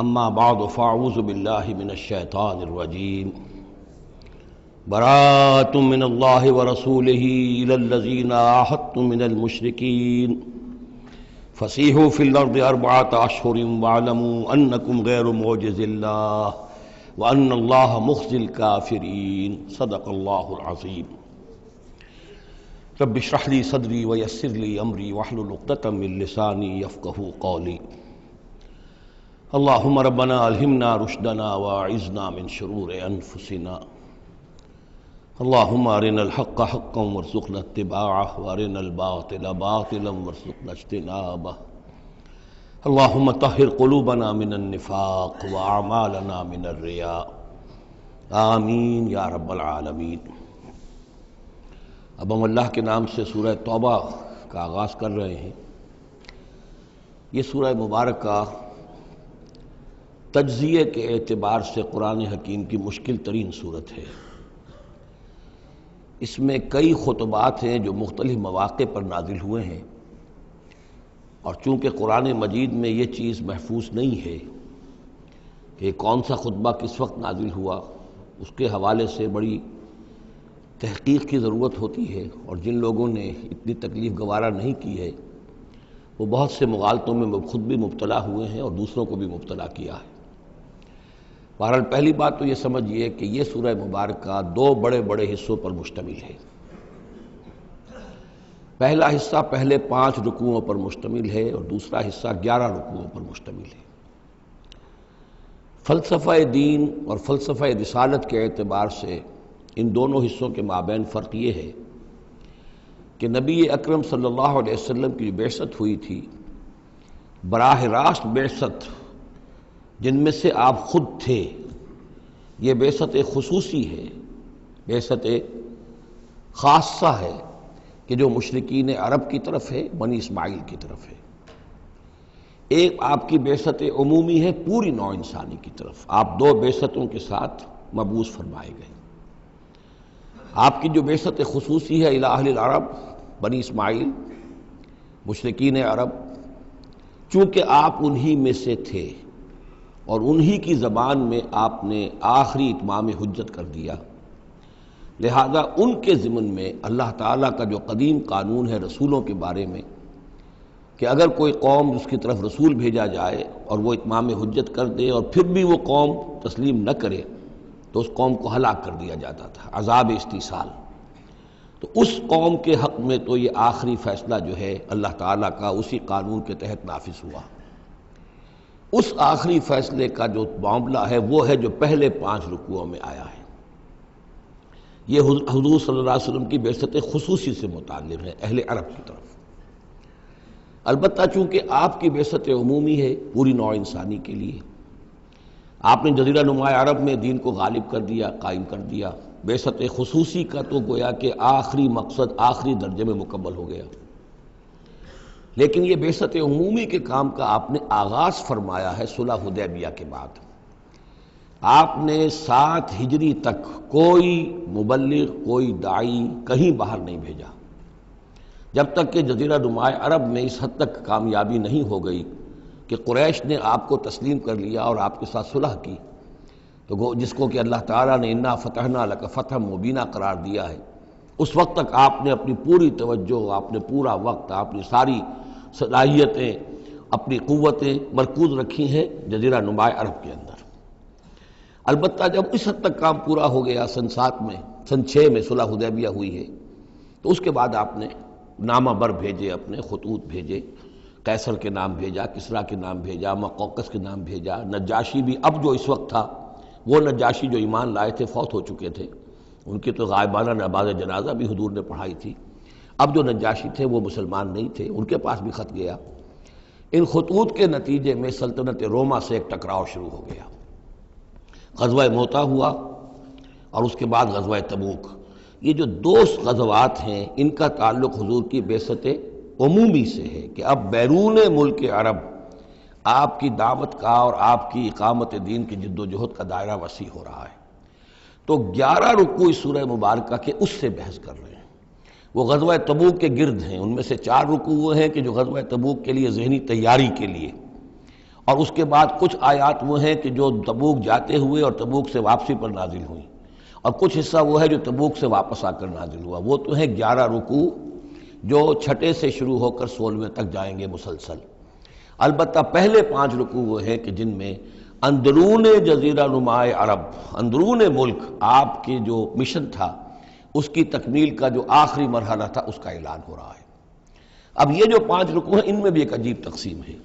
اما بعد فاعوذ باللہ من الشیطان الرجیم براءۃ من اللہ ورسولہ الی الذین عاہدتم من المشرکین فسیحوا فی الارض اربعۃ اشہر واعلموا انکم غیر معجز اللہ وان اللہ مخزی الکافرین صدق اللہ العظیم۔ رب اشرح لی صدری ویسر لی امری واحلل عقدۃ من لسانی یفقہوا قولی۔ اللہم ربنا الہمنا رشدنا واعذنا من شرور انفسنا۔ اللہم ارنا الحق حقا وارزقنا اتباعہ وارنا الباطل باطلا وارزقنا اجتنابہ۔ اللہم طہر قلوبنا من النفاق واعمالنا من الرياء، آمین یا رب العالمین۔ اب ہم اللہ کے نام سے سورہ توبہ کا آغاز کر رہے ہیں۔ یہ سورہ مبارکہ تجزیے کے اعتبار سے قرآن حکیم کی مشکل ترین صورت ہے۔ اس میں کئی خطبات ہیں جو مختلف مواقع پر نازل ہوئے ہیں، اور چونکہ قرآن مجید میں یہ چیز محفوظ نہیں ہے کہ کون سا خطبہ کس وقت نازل ہوا، اس کے حوالے سے بڑی تحقیق کی ضرورت ہوتی ہے، اور جن لوگوں نے اتنی تکلیف گوارا نہیں کی ہے وہ بہت سے مغالطوں میں خود بھی مبتلا ہوئے ہیں اور دوسروں کو بھی مبتلا کیا ہے۔ بہرحال پہلی بات تو یہ سمجھیے کہ یہ سورہ مبارکہ دو بڑے بڑے حصوں پر مشتمل ہے۔ پہلا حصہ پہلے 5 رکوعوں پر مشتمل ہے اور دوسرا حصہ 11 رکوعوں پر مشتمل ہے۔ فلسفہ دین اور فلسفہ رسالت کے اعتبار سے ان دونوں حصوں کے مابین فرق یہ ہے کہ نبی اکرم صلی اللہ علیہ وسلم کی بعثت ہوئی تھی، براہ راست بعثت جن میں سے آپ خود تھے، یہ بعثت خصوصی ہے، بعثت خاصہ ہے کہ جو مشرکین عرب کی طرف ہے، بنی اسماعیل کی طرف ہے۔ ایک آپ کی بعثت عمومی ہے پوری نوع انسانی کی طرف۔ آپ دو بعثتوں کے ساتھ مبعوث فرمائے گئے۔ آپ کی جو بعثت خصوصی ہے الی اہل العرب، بنی اسماعیل، مشرکین عرب، چونکہ آپ انہی میں سے تھے اور انہی کی زبان میں آپ نے آخری اتمام حجت کر دیا، لہذا ان کے ضمن میں اللہ تعالیٰ کا جو قدیم قانون ہے رسولوں کے بارے میں کہ اگر کوئی قوم اس کی طرف رسول بھیجا جائے اور وہ اتمام حجت کر دے اور پھر بھی وہ قوم تسلیم نہ کرے تو اس قوم کو ہلاک کر دیا جاتا تھا، عذاب استیصال۔ تو اس قوم کے حق میں تو یہ آخری فیصلہ جو ہے اللہ تعالیٰ کا اسی قانون کے تحت نافذ ہوا۔ اس آخری فیصلے کا جو معاملہ ہے وہ ہے جو پہلے 5 رکوعوں میں آیا ہے۔ یہ حضور صلی اللہ علیہ وسلم کی بعثت خصوصی سے متعلق ہے، اہل عرب کی طرف۔ البتہ چونکہ آپ کی بعثت عمومی ہے پوری نوع انسانی کے لیے، آپ نے جزیرہ نما عرب میں دین کو غالب کر دیا، قائم کر دیا۔ بعثت خصوصی کا تو گویا کہ آخری مقصد آخری درجے میں مکمل ہو گیا، لیکن یہ بعثت عمومی کے کام کا آپ نے آغاز فرمایا ہے صلح حدیبیہ کے بعد۔ آپ نے 7 ہجری تک کوئی مبلغ، کوئی داعی کہیں باہر نہیں بھیجا، جب تک کہ جزیرہ نما عرب میں اس حد تک کامیابی نہیں ہو گئی کہ قریش نے آپ کو تسلیم کر لیا اور آپ کے ساتھ صلح کی، تو جس کو کہ اللہ تعالیٰ نے انا فتحنا لک فتحا مبینا قرار دیا ہے، اس وقت تک آپ نے اپنی پوری توجہ، آپ نے پورا وقت، اپنی ساری صلاحیتیں، اپنی قوتیں مرکوز رکھی ہیں جزیرہ نما عرب کے اندر۔ البتہ جب اس حد تک کام پورا ہو گیا سن 7 میں، سن 6 میں صلح حدیبیہ ہوئی ہے، تو اس کے بعد آپ نے نامہ بر بھیجے، اپنے خطوط بھیجے، قیصر کے نام بھیجا، کسریٰ کے نام بھیجا، مقوقس کے نام بھیجا، نجاشی بھی اب جو اس وقت تھا، وہ نجاشی جو ایمان لائے تھے فوت ہو چکے تھے، ان کی تو غائبانہ نماز جنازہ بھی حضور نے پڑھائی تھی۔ اب جو نجاشی تھے وہ مسلمان نہیں تھے، ان کے پاس بھی خط گیا۔ ان خطوط کے نتیجے میں سلطنت روما سے ایک ٹکراؤ شروع ہو گیا۔ غزوہ موتا ہوا اور اس کے بعد غزوہ تبوک۔ یہ جو 2 غزوات ہیں ان کا تعلق حضور کی بعثت عمومی سے ہے کہ اب بیرون ملک عرب آپ کی دعوت کا اور آپ کی اقامت دین کی جد و جہد کا دائرہ وسیع ہو رہا ہے۔ تو 11 رکوع اس سورہ مبارکہ کے اس سے بحث کر رہے ہیں، وہ غزوہ تبوک کے گرد ہیں۔ ان میں سے 4 رکوع وہ ہیں کہ جو غزوہ تبوک کے لیے ذہنی تیاری کے لیے، اور اس کے بعد کچھ آیات وہ ہیں کہ جو تبوک جاتے ہوئے اور تبوک سے واپسی پر نازل ہوئیں، اور کچھ حصہ وہ ہے جو تبوک سے واپس آ کر نازل ہوا۔ وہ تو ہے 11 رکوع جو چھٹے سے شروع ہو کر 16ویں تک جائیں گے مسلسل۔ البتہ پہلے 5 رکوع وہ ہیں کہ جن میں اندرون جزیرہ نما عرب، اندرون ملک آپ کی جو مشن تھا اس کی تکمیل کا جو آخری مرحلہ تھا اس کا اعلان ہو رہا ہے۔ اب یہ جو 5 رکوع ہیں ان میں بھی ایک عجیب تقسیم ہے۔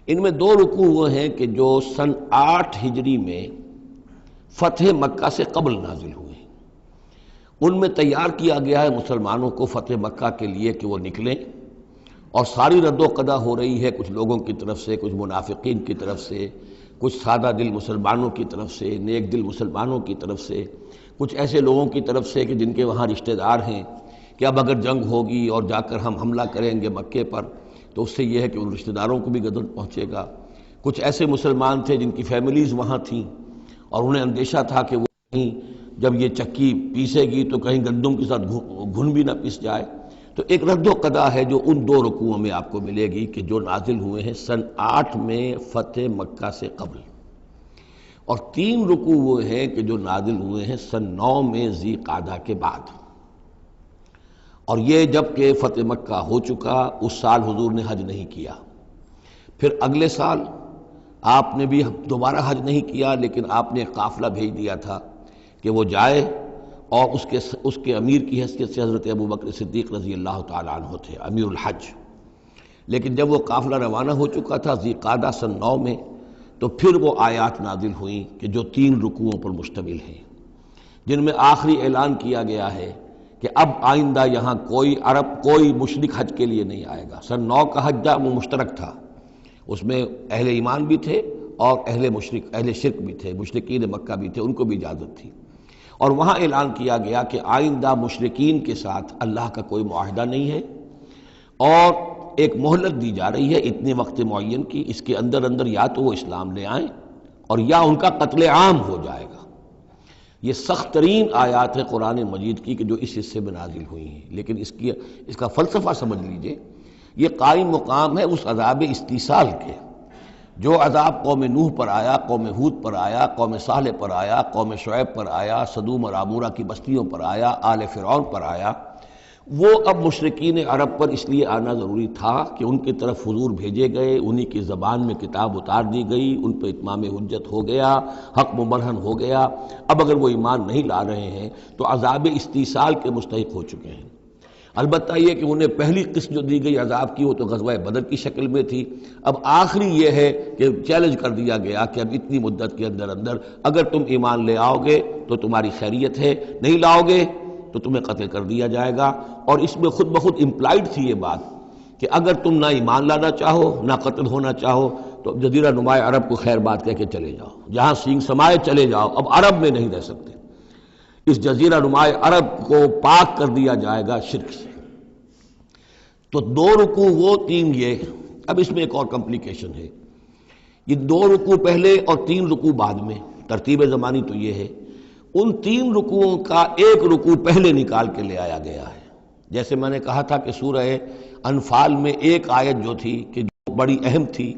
ان میں 2 رکوع وہ ہیں کہ جو سن 8 ہجری میں فتح مکہ سے قبل نازل ہوئے، ان میں تیار کیا گیا ہے مسلمانوں کو فتح مکہ کے لیے کہ وہ نکلیں، اور ساری رد و قدا ہو رہی ہے کچھ لوگوں کی طرف سے، کچھ منافقین کی طرف سے، کچھ سادہ دل مسلمانوں کی طرف سے، نیک دل مسلمانوں کی طرف سے، کچھ ایسے لوگوں کی طرف سے کہ جن کے وہاں رشتہ دار ہیں کہ اب اگر جنگ ہوگی اور جا کر ہم حملہ کریں گے مکے پر تو اس سے یہ ہے کہ ان رشتہ داروں کو بھی غضب پہنچے گا۔ کچھ ایسے مسلمان تھے جن کی فیملیز وہاں تھیں اور انہیں اندیشہ تھا کہ وہ کہیں جب یہ چکی پیسے گی تو کہیں گندم کے ساتھ گھن بھی نہ پیس جائے۔ تو ایک رد و قدا ہے جو ان 2 رکوعوں میں آپ کو ملے گی کہ جو نازل ہوئے ہیں سن 8 میں فتح مکہ سے قبل، اور 3 رکوع وہ ہیں کہ جو نازل ہوئے ہیں سن 9 میں ذی قعدہ کے بعد۔ اور یہ جب کہ فتح مکہ ہو چکا، اس سال حضور نے حج نہیں کیا، پھر اگلے سال آپ نے بھی دوبارہ حج نہیں کیا، لیکن آپ نے ایک قافلہ بھیج دیا تھا کہ وہ جائے، اور اس کے امیر کی حیثیت سے حضرت ابوبکر صدیق رضی اللہ تعالیٰ عنہ تھے امیر الحج۔ لیکن جب وہ قافلہ روانہ ہو چکا تھا ذی قعدہ سن 9 میں، تو پھر وہ آیات نازل ہوئیں کہ جو 3 رکوعوں پر مشتمل ہیں، جن میں آخری اعلان کیا گیا ہے کہ اب آئندہ یہاں کوئی عرب، کوئی مشرک حج کے لیے نہیں آئے گا۔ سن 9 کا حج وہ مشترک تھا، اس میں اہل ایمان بھی تھے اور اہل شرک بھی تھے، مشرکین مکہ بھی تھے، ان کو بھی اجازت تھی۔ اور وہاں اعلان کیا گیا کہ آئندہ مشرکین کے ساتھ اللہ کا کوئی معاہدہ نہیں ہے، اور ایک مہلت دی جا رہی ہے اتنے وقت معین کی، اس کے اندر اندر یا تو وہ اسلام لے آئیں اور یا ان کا قتل عام ہو جائے گا۔ یہ سخت ترین آیات ہے قرآن مجید کی کہ جو اس حصے میں نازل ہوئی ہیں، لیکن اس کا فلسفہ سمجھ لیجئے، یہ قائم مقام ہے اس عذاب استیصال کے جو عذاب قوم نوح پر آیا، قوم ہود پر آیا، قوم صالح پر آیا، قوم شعیب پر آیا، سدوم اور عمورہ کی بستیوں پر آیا، آل فرعون پر آیا۔ وہ اب مشرکین عرب پر اس لیے آنا ضروری تھا کہ ان کی طرف حضور بھیجے گئے، انہی کی زبان میں کتاب اتار دی گئی، ان پہ اتمام حجت ہو گیا، حق مبرہن ہو گیا۔ اب اگر وہ ایمان نہیں لا رہے ہیں تو عذاب استیصال کے مستحق ہو چکے ہیں۔ البتہ یہ کہ انہیں پہلی قسط جو دی گئی عذاب کی وہ تو غزوہ بدر کی شکل میں تھی، اب آخری یہ ہے کہ چیلنج کر دیا گیا کہ اب اتنی مدت کے اندر اندر اگر تم ایمان لے آؤ گے تو تمہاری خیریت ہے، نہیں لاؤ گے تو تمہیں قتل کر دیا جائے گا۔ اور اس میں خود بخود امپلائڈ تھی یہ بات کہ اگر تم نہ ایمان لانا چاہو نہ قتل ہونا چاہو تو جزیرہ نماء عرب کو خیر بات کہہ کے چلے جاؤ، جہاں سینگ سمائے چلے جاؤ، اب عرب میں نہیں رہ سکتے۔ اس جزیرہ نماء عرب کو پاک کر دیا جائے گا شرک سے۔ تو 2 رکوع وہ 3 یہ۔ اب اس میں ایک اور کمپلیکیشن ہے، یہ 2 رکوع پہلے اور 3 رکوع بعد میں، ترتیب زمانی تو یہ ہے، ان 3 رکوعوں کا ایک رکوع پہلے نکال کے لے آیا گیا ہے۔ جیسے میں نے کہا تھا کہ سورہ انفال میں ایک آیت جو تھی کہ جو بڑی اہم تھی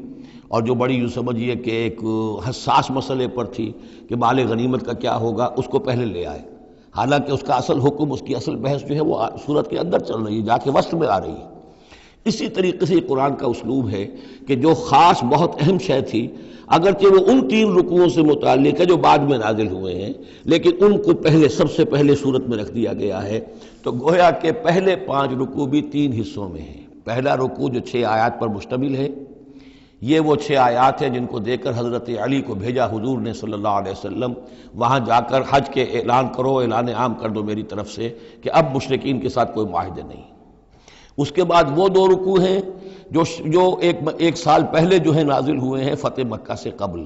اور جو بڑی یوں سمجھیے کہ ایک حساس مسئلے پر تھی کہ مال غنیمت کا کیا ہوگا، اس کو پہلے لے آئے، حالانکہ اس کا اصل حکم، اس کی اصل بحث جو ہے وہ سورت کے اندر چل رہی ہے، جا کے وسط میں آ رہی ہے۔ اسی طریقے سے قرآن کا اسلوب ہے کہ جو خاص بہت اہم شے تھی، اگرچہ وہ ان 3 رکوعوں سے متعلق ہے جو بعد میں نازل ہوئے ہیں، لیکن ان کو پہلے سب سے پہلے صورت میں رکھ دیا گیا ہے۔ تو گویا کہ پہلے 5 رکوع بھی 3 حصوں میں ہیں۔ پہلا رکوع جو 6 آیات پر مشتمل ہے، یہ وہ 6 آیات ہیں جن کو دے کر حضرت علی کو بھیجا حضور نے صلی اللہ علیہ وسلم، وہاں جا کر حج کے اعلان کرو، اعلان عام کر دو میری طرف سے کہ اب مشرکین کے ساتھ کوئی معاہدے نہیں۔ اس کے بعد وہ 2 رکوع ہیں جو ایک سال پہلے جو ہے نازل ہوئے ہیں فتح مکہ سے قبل۔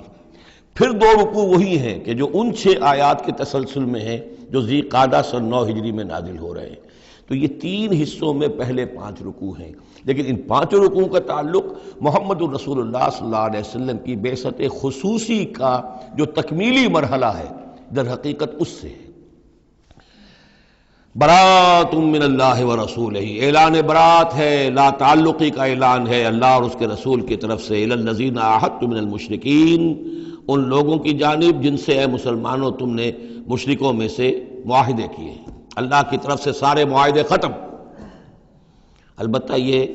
پھر 2 رکوع وہی ہیں کہ جو ان 6 آیات کے تسلسل میں ہیں جو ذی قعدہ سن 9 ہجری میں نازل ہو رہے ہیں۔ تو یہ 3 حصوں میں پہلے 5 رکوع ہیں، لیکن ان 5 رکوعوں کا تعلق محمد الرسول اللہ صلی اللہ علیہ وسلم کی بعثت خصوصی کا جو تکمیلی مرحلہ ہے در حقیقت اس سے ہے۔ برات من اللہ ورسولہ، اعلان برات ہے، لا تعلقی کا اعلان ہے اللہ اور اس کے رسول کی طرف سے، الی الذین عاہدتم من المشرکین، ان لوگوں کی جانب جن سے اے مسلمانوں تم نے مشرکوں میں سے معاہدے کیے ہیں۔ اللہ کی طرف سے سارے معاہدے ختم۔ البتہ یہ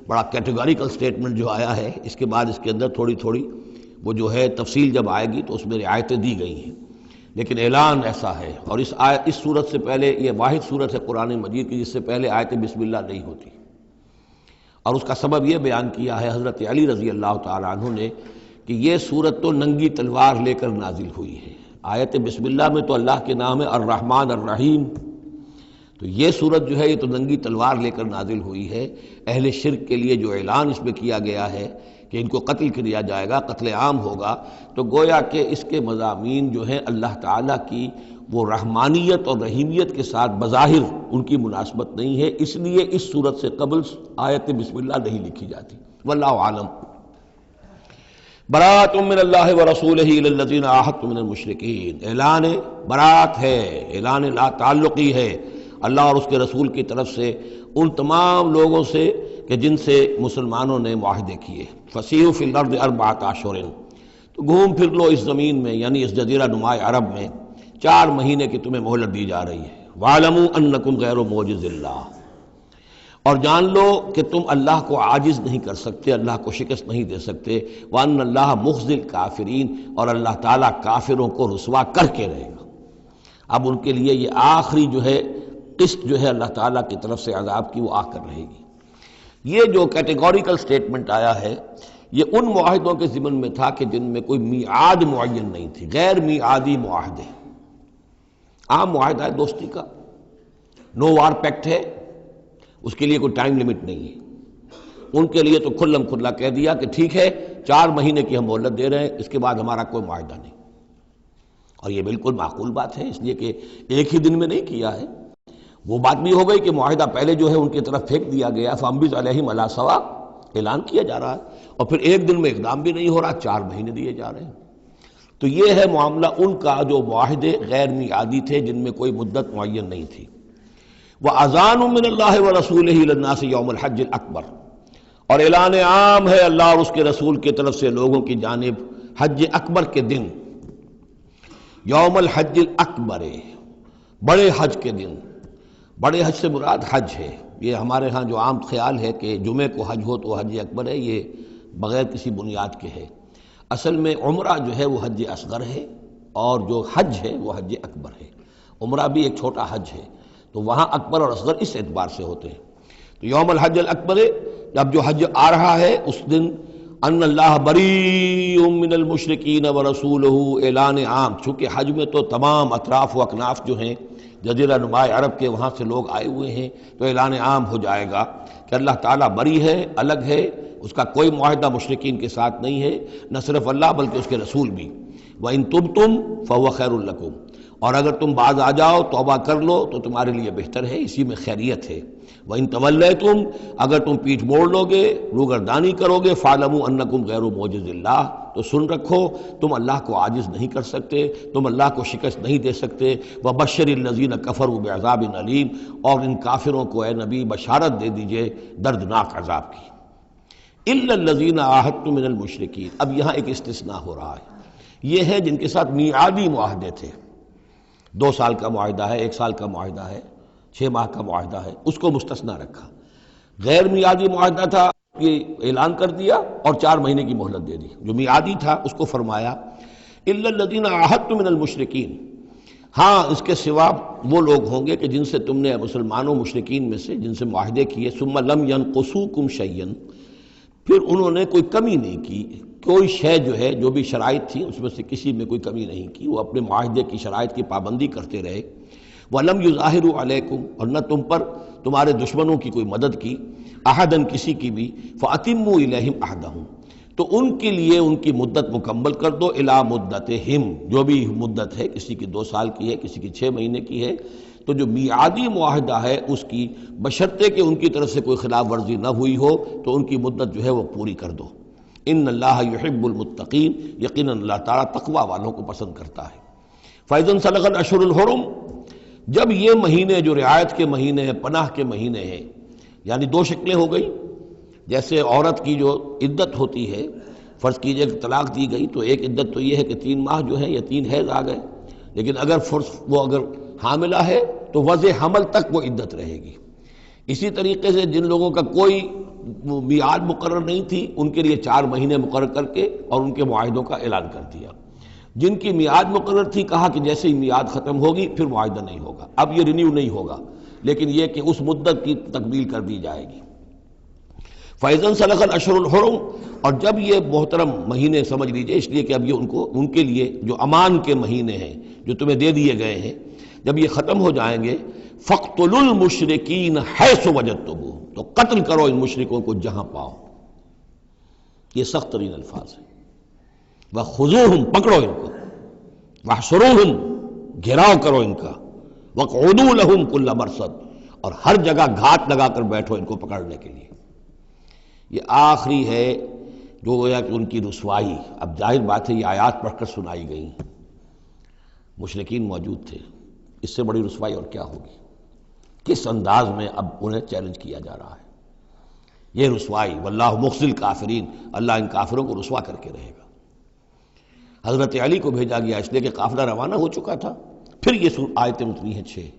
بڑا کیٹیگوریکل سٹیٹمنٹ جو آیا ہے، اس کے بعد اس کے اندر تھوڑی تھوڑی وہ جو ہے تفصیل جب آئے گی تو اس میں رعایتیں دی گئی ہیں، لیکن اعلان ایسا ہے۔ اور اس صورت سے پہلے، یہ واحد صورت ہے قرآن مجید کی جس سے پہلے آیت بسم اللہ نہیں ہوتی، اور اس کا سبب یہ بیان کیا ہے حضرت علی رضی اللہ تعالیٰ عنہ نے کہ یہ صورت تو ننگی تلوار لے کر نازل ہوئی ہے۔ آیت بسم اللہ میں تو اللہ کے نام ہے الرحمن الرحیم، تو یہ صورت جو ہے یہ تو ننگی تلوار لے کر نازل ہوئی ہے۔ اہل شرک کے لیے جو اعلان اس میں کیا گیا ہے کہ ان کو قتل کیا جائے گا، قتل عام ہوگا، تو گویا کہ اس کے مضامین جو ہیں اللہ تعالیٰ کی وہ رحمانیت اور رحیمیت کے ساتھ بظاہر ان کی مناسبت نہیں ہے، اس لیے اس صورت سے قبل آیت بسم اللہ نہیں لکھی جاتی۔ واللہ عالم۔ برات من اللہ ورسولہ الی الذین عاہدتم من المشرکین، اعلان برات ہے، اعلان لا تعلقی ہے اللہ اور اس کے رسول کی طرف سے ان تمام لوگوں سے کہ جن سے مسلمانوں نے معاہدے کیے۔ فسیحوا فی الارض اربعۃ اشہر، تو گھوم پھر لو اس زمین میں، یعنی اس جزیرہ نما عرب میں 4 مہینے کی تمہیں مہلت دی جا رہی ہے۔ وَاعْلَمُوا أَنَّكُمْ غَيْرُ مُعْجِزِ اللَّهِ، اور جان لو کہ تم اللہ کو عاجز نہیں کر سکتے، اللہ کو شکست نہیں دے سکتے۔ وَأَنَّ اللَّهَ مُخْزِي الْكَافِرِينَ، اور اللہ تعالیٰ کافروں کو رسوا کر کے رہے گا۔ اب ان کے لیے یہ آخری جو ہے قسط جو ہے اللہ تعالیٰ کی طرف سے عذاب کی وہ آ کر رہے گی۔ یہ جو کیٹیگوریکل سٹیٹمنٹ آیا ہے یہ ان معاہدوں کے ضمن میں تھا کہ جن میں کوئی میعاد معین نہیں تھی، غیر میعادی معاہدے۔ عام معاہدہ ہے دوستی کا، نو وار پیکٹ ہے، اس کے لیے کوئی ٹائم لمٹ نہیں ہے۔ ان کے لیے تو کھلم کھلا کہہ دیا کہ ٹھیک ہے 4 مہینے کی ہم مہلت دے رہے ہیں، اس کے بعد ہمارا کوئی معاہدہ نہیں۔ اور یہ بالکل معقول بات ہے، اس لیے کہ ایک ہی دن میں نہیں کیا ہے۔ وہ بات بھی ہو گئی کہ معاہدہ پہلے جو ہے ان کی طرف پھینک دیا گیا، فَأَنبِذْ عَلَيْهِمْ عَلَىٰ سَوَاءٍ، اعلان کیا جا رہا ہے، اور پھر ایک دن میں اقدام بھی نہیں ہو رہا، 4 مہینے دیے جا رہے ہیں۔ تو یہ ہے معاملہ ان کا جو معاہدے غیر میعادی تھے جن میں کوئی مدت معین نہیں تھی۔ وَأَذَانٌ مِّنَ اللَّهِ وَرَسُولِهِ إِلَى النَّاسِ يَوْمَ الْحَجِّ الْأَكْبَرِ، اور اعلان عام ہے اللہ اور اس کے رسول کی طرف سے لوگوں کی جانب حج اکبر کے دن، یوم الحج الاکبر، بڑے حج کے دن۔ بڑے حج سے مراد حج ہے، یہ ہمارے ہاں جو عام خیال ہے کہ جمعے کو حج ہو تو حج اکبر ہے، یہ بغیر کسی بنیاد کے ہے۔ اصل میں عمرہ جو ہے وہ حج اصغر ہے، اور جو حج ہے وہ حج اکبر ہے۔ عمرہ بھی ایک چھوٹا حج ہے، تو وہاں اکبر اور اصغر اس اعتبار سے ہوتے ہیں۔ تو یوم الحج الاکبر، جب جو حج آ رہا ہے اس دن، ان اللہ بریء من المشرکین ورسولہ، اعلان عام، چونکہ حج میں تو تمام اطراف و اکناف جو ہیں جزیرہ نما عرب کے وہاں سے لوگ آئے ہوئے ہیں، تو اعلان عام ہو جائے گا کہ اللہ تعالیٰ بری ہے، الگ ہے، اس کا کوئی معاہدہ مشرکین کے ساتھ نہیں ہے، نہ صرف اللہ بلکہ اس کے رسول بھی۔ وَإِن تُبْتُمْ فَهُوَ خَيْرٌ لَكُمْ، اور اگر تم باز آ جاؤ، توبہ کر لو تو تمہارے لیے بہتر ہے، اسی میں خیریت ہے۔ وَإِن تَوَلَّيْتُمْ، اگر تم پیٹھ موڑ لو گے، روگردانی کرو گے، فَاعْلَمُوا أَنَّكُمْ غَيْرُ مُعْجِزِ اللَّهِ، تو سن رکھو تم اللہ کو عاجز نہیں کر سکتے، تم اللہ کو شکست نہیں دے سکتے۔ وَبَشِّرِ الَّذِينَ كَفَرُوا بِعَذَابٍ أَلِيمٍ، اور ان کافروں کو اے نبی بشارت دے دیجئے دردناک عذاب کی۔ إِلَّا الَّذِينَ عَاهَدتُّم مِّنَ الْمُشْرِكِينَ، اب یہاں ایک استثناء ہو رہا ہے، یہ ہے جن کے ساتھ میعادی معاہدے تھے، 2 سال کا معاہدہ ہے، 1 سال کا معاہدہ ہے، 6 ماہ کا معاہدہ ہے، اس کو مستثنیٰ رکھا۔ غیر میعادی معاہدہ تھا، یہ اعلان کر دیا اور 4 مہینے کی مہلت دے دی۔ جو میعادی تھا اس کو فرمایا الا الذین عاہدتم من المشرکین، ہاں اس کے سوا وہ لوگ ہوں گے کہ جن سے تم نے مسلمانوں مشرکین میں سے جن سے معاہدے کیے، ثم لم ینقصوکم شیئا، پھر انہوں نے کوئی کمی نہیں کی، کوئی شے جو ہے جو بھی شرائط تھی اس میں سے کسی میں کوئی کمی نہیں کی، وہ اپنے معاہدے کی شرائط کی پابندی کرتے رہے۔ وَلَمْ يُظَاهِرُوا عَلَيْكُمْ، اور نہ تم پر تمہارے دشمنوں کی کوئی مدد کی، احدن کسی کی بھی، فَأَتِمُّوا إِلَيْهِمْ عَهْدَهُمْ، تو ان کے لیے ان کی مدت مکمل کر دو، اِلَى مُدَّتِهِمْ، جو بھی مدت ہے، کسی کی 2 سال کی ہے، کسی کی 6 مہینے کی ہے، تو جو میعادی معاہدہ ہے اس کی بشرطے کہ ان کی طرف سے کوئی خلاف ورزی نہ ہوئی ہو تو ان کی مدت جو ہے وہ پوری کر دو۔ ان اللہ یحب المتقین، یقیناً اللہ تعالیٰ تقوی والوں کو پسند کرتا ہے۔ فَإِذَا انْسَلَخَ الْأَشْهُرُ الْحُرُمُ، جب یہ مہینے جو رعایت کے مہینے ہیں، پناہ کے مہینے ہیں، یعنی دو شکلیں ہو گئی، جیسے عورت کی جو عدت ہوتی ہے، فرض کیجئے کہ طلاق دی گئی تو ایک عدت تو یہ ہے کہ 3 ماہ جو ہے یا 3 حیض آ گئے، لیکن اگر وہ اگر حاملہ ہے تو وضع حمل تک وہ عدت رہے گی۔ اسی طریقے سے جن لوگوں کا کوئی میعاد مقرر نہیں تھی، ان کے لیے 4 مہینے مقرر کر کے اور ان کے معاہدوں کا اعلان کر دیا۔ جن کی میعاد مقرر تھی، کہا کہ جیسے ہی میعاد ختم ہوگی پھر معاہدہ نہیں ہوگا، اب یہ رینیو نہیں ہوگا، لیکن یہ کہ اس مدت کی تکمیل کر دی جائے گی۔ فَإِذَا انسَلَخَ الْأَشْهُرُ الْحُرُمُ، اور جب یہ محترم مہینے سمجھ لیجئے، اس لیے کہ اب یہ ان کے لیے جو امان کے مہینے ہیں جو تمہیں دے دیے گئے ہیں، جب یہ ختم ہو جائیں گے، فَاقْتُلُوا الْمُشْرِكِينَ حَيْثُ وَجَدتُّمُوهُمْ، تو قتل کرو ان مشرکوں کو جہاں پاؤ۔ یہ سخت ترین الفاظ ہیں۔ وَخُذُوهُمْ، پکڑو ان کو، وَاحْصُرُوهُمْ، گھیراؤ کرو ان کا، وَاقْعُدُوا لَهُمْ كُلَّ مَرْصَدٍ، اور ہر جگہ گھات لگا کر بیٹھو ان کو پکڑنے کے لیے۔ یہ آخری ہے جو گویا کہ ان کی رسوائی، اب ظاہر بات ہے یہ آیات پڑھ کر سنائی گئی، مشرکین موجود تھے، اس سے بڑی رسوائی اور کیا ہوگی؟ کس انداز میں اب انہیں چیلنج کیا جا رہا ہے، یہ رسوائی، واللہ مخزی الکافرین، اللہ ان کافروں کو رسوا کر کے رہے گا۔ حضرت علی کو بھیجا گیا اس لیے کہ قافلہ روانہ ہو چکا تھا، پھر یہ آیتیں اتری ہیں 6،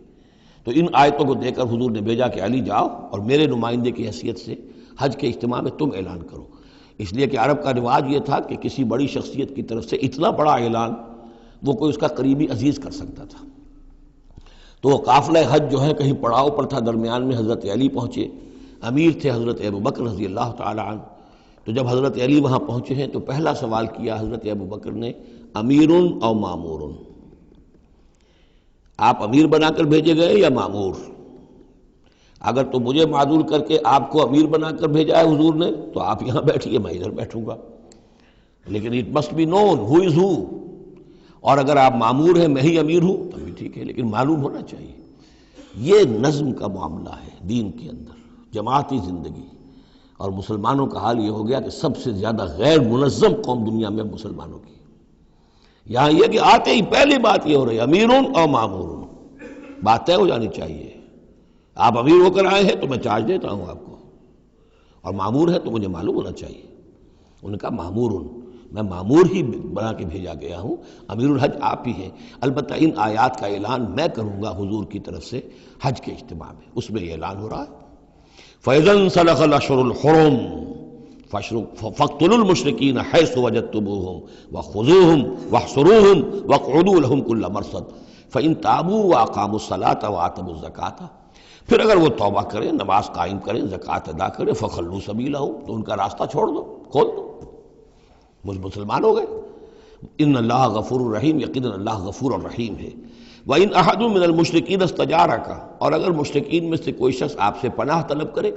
تو ان آیتوں کو دے کر حضور نے بھیجا کہ علی جاؤ اور میرے نمائندے کی حیثیت سے حج کے اجتماع میں تم اعلان کرو، اس لیے کہ عرب کا رواج یہ تھا کہ کسی بڑی شخصیت کی طرف سے اتنا بڑا اعلان وہ کوئی اس کا قریبی عزیز کر سکتا تھا۔ تو وہ قافلہ حج جو ہے کہیں پڑاؤ پر تھا، درمیان میں حضرت علی پہنچے، امیر تھے حضرت ابوبکر رضی اللہ تعالی عنہ۔ تو جب حضرت علی وہاں پہنچے ہیں تو پہلا سوال کیا حضرت ابوبکر نے، امیر او مامور، آپ امیر بنا کر بھیجے گئے یا مامور؟ اگر تو مجھے معذور کر کے آپ کو امیر بنا کر بھیجا ہے حضور نے تو آپ یہاں بیٹھیے، میں ادھر بیٹھوں گا، لیکن اٹ مسٹ بی نون ہو از ہو، اور اگر آپ مامور ہیں میں ہی امیر ہوں تو بھی ٹھیک ہے، لیکن معلوم ہونا چاہیے۔ یہ نظم کا معاملہ ہے دین کے اندر، جماعتی زندگی، اور مسلمانوں کا حال یہ ہو گیا کہ سب سے زیادہ غیر منظم قوم دنیا میں مسلمانوں کی۔ یہاں یہ کہ آتے ہی پہلی بات یہ ہو رہی ہے امیرون اور مامورون، بات طے ہو جانی چاہیے، آپ امیر ہو کر آئے ہیں تو میں چارج دیتا ہوں آپ کو، اور مامور ہے تو مجھے معلوم ہونا چاہیے۔ ان کا مامورون، میں مامور ہی بنا کے بھیجا گیا ہوں، امیر الحج آپ ہی ہیں، البتہ ان آیات کا اعلان میں کروں گا حضور کی طرف سے حج کے اجتماع میں، اس میں یہ اعلان ہو رہا ہے۔ فَإِذَا انسَلَخَ الْأَشْهُرُ الْحُرُمُ فَاقْتُلُوا الْمُشْرِكِينَ حَيْثُ وَجَدتُّمُوهُمْ وَخُذُوهُمْ وَاحْصُرُوهُمْ وَاقْعُدُوا لَهُمْ كُلَّ مَرْصَدٍ فَإِن تَابُوا وَأَقَامُوا الصَّلَاةَ وَآتَوُا الزَّكَاةَ، پھر اگر وہ توبہ کریں، نماز قائم کریں، زکوٰۃ ادا کریں، فَخَلُّوا سَبِيلَهُمْ، تو ان کا راستہ چھوڑ دو، کھول دو، مسلمان ہو گئے۔ ان اللہ غفور الرحیم، یقیناً اللہ غفور الرحیم ہے۔ وَإِنْ أَحَدٌ مِّنَ الْمُشْرِكِينَ اسْتَجَارَكَ، اور اگر مشرکین میں سے کوئی شخص آپ سے پناہ طلب کرے،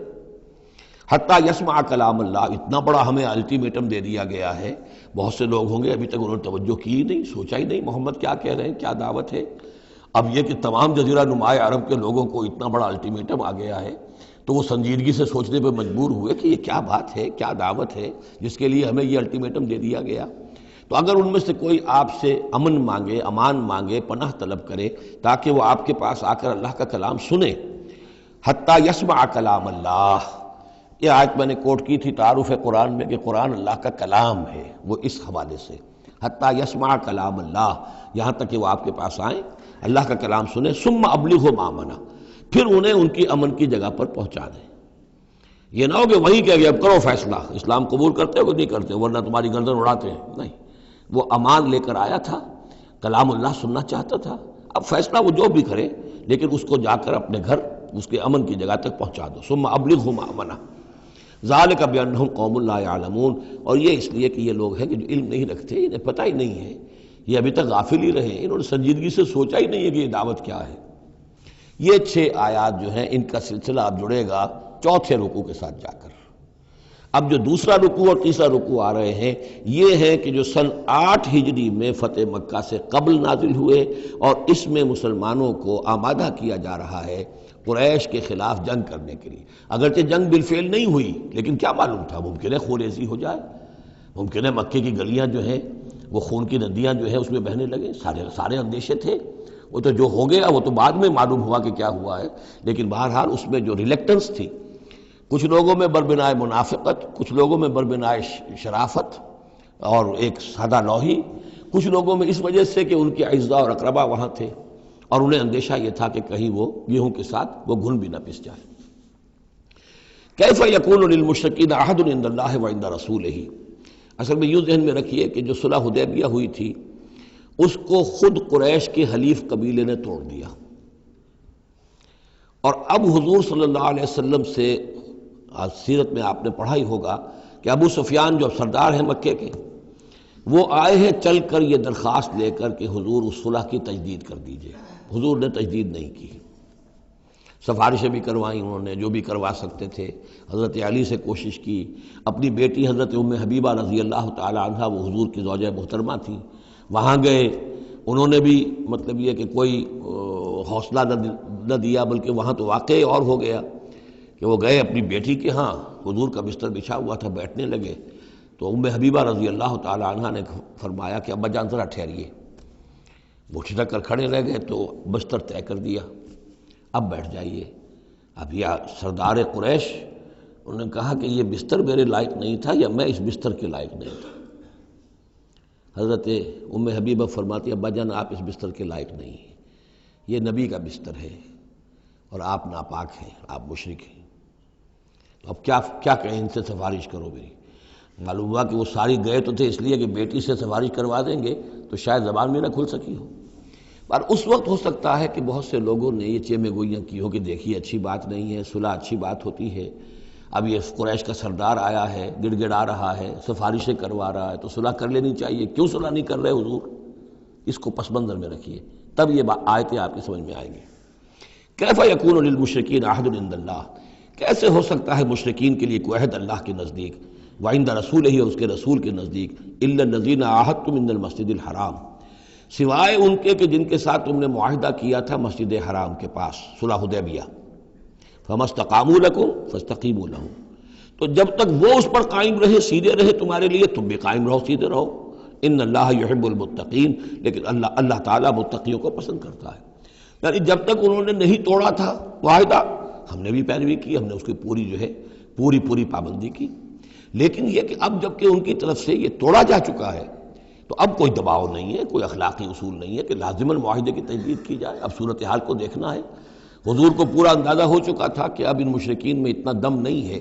حتیٰ یسمع کلام اللہ، اتنا بڑا ہمیں الٹیمیٹم دے دیا گیا ہے، بہت سے لوگ ہوں گے ابھی تک انہوں نے توجہ کی نہیں، سوچا ہی نہیں محمد کیا کہہ رہے ہیں، کیا دعوت ہے۔ اب یہ کہ تمام جزیرہ نماء عرب کے لوگوں کو اتنا بڑا الٹیمیٹم آ گیا ہے تو وہ سنجیدگی سے سوچنے پہ مجبور ہوئے کہ یہ کیا بات ہے، کیا دعوت ہے جس کے لیے ہمیں یہ الٹیمیٹم دے دیا گیا۔ تو اگر ان میں سے کوئی آپ سے امن مانگے، امان مانگے، پناہ طلب کرے تاکہ وہ آپ کے پاس آ کر اللہ کا کلام سنے، حتیٰ یسمع کلام اللہ، یہ آیت میں نے کوٹ کی تھی تعارف قرآن میں کہ قرآن اللہ کا کلام ہے، وہ اس حوالے سے حتیٰ یسمع کلام اللہ، یہاں تک کہ وہ آپ کے پاس آئیں، اللہ کا کلام سنیں، ثم ابلغہ مامنا، پھر انہیں ان کی امن کی جگہ پر پہنچا دیں۔ یہ نہ ہو کہ وہیں کہہ گیا اب کرو فیصلہ، اسلام قبول کرتے ہو کہ نہیں کرتے، ورنہ تمہاری گردن اڑاتے ہیں، نہیں، وہ امان لے کر آیا تھا، کلام اللہ سننا چاہتا تھا، اب فیصلہ وہ جو بھی کرے لیکن اس کو جا کر اپنے گھر اس کے امن کی جگہ تک پہنچا دو۔ ثم ابلغہ مامنا ذالک بانہم قوم لا یعلمون، اور یہ اس لیے کہ یہ لوگ ہیں کہ جو علم نہیں رکھتے، انہیں پتہ ہی نہیں ہے، یہ ابھی تک غافل ہی رہے، انہوں نے سنجیدگی سے سوچا ہی نہیں ہے کہ یہ دعوت کیا ہے۔ یہ 6 آیات جو ہیں ان کا سلسلہ اب جڑے گا چوتھے رکوع کے ساتھ جا کر۔ اب جو دوسرا رکوع اور تیسرا رکوع آ رہے ہیں یہ ہے کہ جو سن 8 ہجری میں فتح مکہ سے قبل نازل ہوئے، اور اس میں مسلمانوں کو آمادہ کیا جا رہا ہے قریش کے خلاف جنگ کرنے کے لیے۔ اگرچہ جنگ بالفعل نہیں ہوئی لیکن کیا معلوم تھا، ممکن ہے خونریزی ہو جائے، ممکن ہے مکے کی گلیاں جو ہیں وہ خون کی ندیاں جو ہیں اس میں بہنے لگیں، سارے اندیشے تھے۔ وہ تو جو ہو گیا وہ تو بعد میں معلوم ہوا کہ کیا ہوا ہے، لیکن بہرحال اس میں جو ریلیکٹنس تھی، کچھ لوگوں میں بربنائے منافقت، کچھ لوگوں میں بربنائے شرافت اور ایک سادہ لوحی، کچھ لوگوں میں اس وجہ سے کہ ان کے اعزاء اور اقربا وہاں تھے اور انہیں اندیشہ یہ تھا کہ کہیں وہ گیہوں کے ساتھ وہ گھن بھی نہ پس جائے۔ کیف یکون للمشرکین عہد عند اللہ وعند رسولہ، اصل میں یوں ذہن میں رکھیے کہ جو صلح حدیبیہ ہوئی تھی اس کو خود قریش کے حلیف قبیلے نے توڑ دیا، اور اب حضور صلی اللہ علیہ وسلم سے سیرت میں آپ نے پڑھا ہی ہوگا کہ ابو سفیان جو سردار ہیں مکے کے، وہ آئے ہیں چل کر یہ درخواست لے کر کہ حضور اس صلح کی تجدید کر دیجئے۔ حضور نے تجدید نہیں کی، سفارشیں بھی کروائیں انہوں نے جو بھی کروا سکتے تھے، حضرت علی سے کوشش کی، اپنی بیٹی حضرت ام حبیبہ رضی اللہ تعالی عنہا وہ حضور کی زوجہ محترمہ تھی، وہاں گئے، انہوں نے بھی مطلب یہ کہ کوئی حوصلہ نہ دیا، بلکہ وہاں تو واقعی اور ہو گیا کہ وہ گئے اپنی بیٹی کے ہاں، حضور کا بستر بچھا ہوا تھا، بیٹھنے لگے تو ام حبیبہ رضی اللہ تعالی عنہا نے فرمایا کہ ابا جان ذرا ٹھہریے، وہ ٹھٹک کر کھڑے رہ گئے تو بستر طے کر دیا، اب بیٹھ جائیے۔ اب یہ سردار قریش، انہوں نے کہا کہ یہ بستر میرے لائق نہیں تھا یا میں اس بستر کے لائق نہیں تھا۔ حضرت ام حبیبہ فرماتی ابا جان آپ اس بستر کے لائق نہیں ہیں، یہ نبی کا بستر ہے اور آپ ناپاک ہیں، آپ مشرک ہیں، تو اب کیا کہیں، ان سے سفارش کرو میری۔ معلوم ہوا کہ وہ ساری گئے تو تھے اس لیے کہ بیٹی سے سفارش کروا دیں گے تو شاید زبان میں نہ کھل سکی ہو، پر اس وقت ہو سکتا ہے کہ بہت سے لوگوں نے یہ چیمے گوئیاں کی ہو کہ دیکھیے اچھی بات نہیں ہے، صلح اچھی بات ہوتی ہے، اب یہ قریش کا سردار آیا ہے، گڑ گڑا رہا ہے، سفارشیں کروا رہا ہے، تو صلح کر لینی چاہیے، کیوں صلح نہیں کر رہے حضور؟ اس کو پس منظر میں رکھیے، تب یہ آیتیں آپ کی سمجھ میں آئیں گی۔ کیف یکون للمشرکین عہد عند اللہ، کیسے ہو سکتا ہے مشرکین کے لیے کوئی عہد اللہ کے نزدیک، وعند رسولہ اور اس کے رسول کے نزدیک، الا الذین عاہدتم من المسجد الحرام، سوائے ان کے کہ جن کے ساتھ تم نے معاہدہ کیا تھا مسجد حرام کے پاس، صلح حدیبیہ، فما استقاموا لکم فاستقیموا لہم، تو جب تک وہ اس پر قائم رہے، سیدھے رہے تمہارے لیے، تم بھی قائم رہو، سیدھے رہو۔ ان اللہ یحب المتقین، لیکن اللہ تعالیٰ متقیوں کو پسند کرتا ہے، یعنی جب تک انہوں نے نہیں توڑا تھا معاہدہ ہم نے بھی پیروی کی، ہم نے اس کی پوری پابندی کی، لیکن یہ کہ اب جب کہ ان کی طرف سے یہ توڑا جا چکا ہے تو اب کوئی دباؤ نہیں ہے، کوئی اخلاقی اصول نہیں ہے کہ لازماً معاہدے کی تجدید کی جائے، اب صورتحال کو دیکھنا ہے۔ حضور کو پورا اندازہ ہو چکا تھا کہ اب ان مشرکین میں اتنا دم نہیں ہے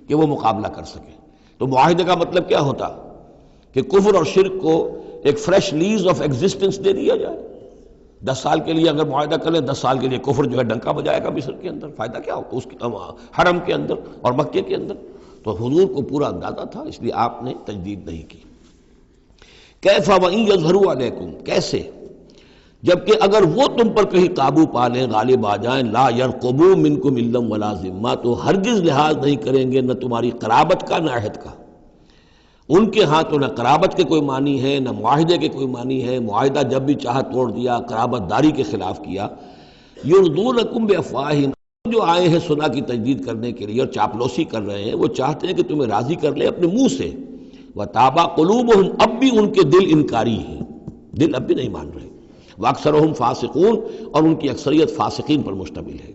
کہ وہ مقابلہ کر سکیں، تو معاہدے کا مطلب کیا ہوتا کہ کفر اور شرک کو ایک فریش لیز آف ایگزسٹنس دے دیا جائے۔ 10 سال کے لیے اگر معاہدہ کریں، 10 سال کے لیے کفر جو ہے ڈنکا بجائے گا مصر کے اندر، فائدہ کیا ہوگا اس حرم کے اندر اور مکے کے اندر، تو حضور کو پورا اندازہ تھا، اس لیے آپ نے تجدید نہیں کی۔ کیف وَإِن يَظْهَرُوا عَلَيْكُمْ، کیسے جبکہ اگر وہ تم پر کہیں قابو پا لیں، غالب آ جائیں، لا يرقبوا منکم الا ولا ذمہ، تو ہرگز لحاظ نہیں کریں گے نہ تمہاری قرابت کا نہ عہد کا، ان کے ہاں تو نہ قرابت کے کوئی معنی ہے نہ معاہدے کے کوئی معنی ہے، معاہدہ جب بھی چاہا توڑ دیا، قرابت داری کے خلاف کیا۔ یرضونکم بافواہہم، جو آئے ہیں صلح کی تجدید کرنے کے لیے اور چاپلوسی کر رہے ہیں، وہ چاہتے ہیں کہ تمہیں راضی کر لیں اپنے منہ سے، وتابا قلوبہم، اب بھی ان کے دل انکاری ہیں، دل اب بھی نہیں مان رہے، واکثرہم فاسقون، اور ان کی اکثریت فاسقین پر مشتمل ہے۔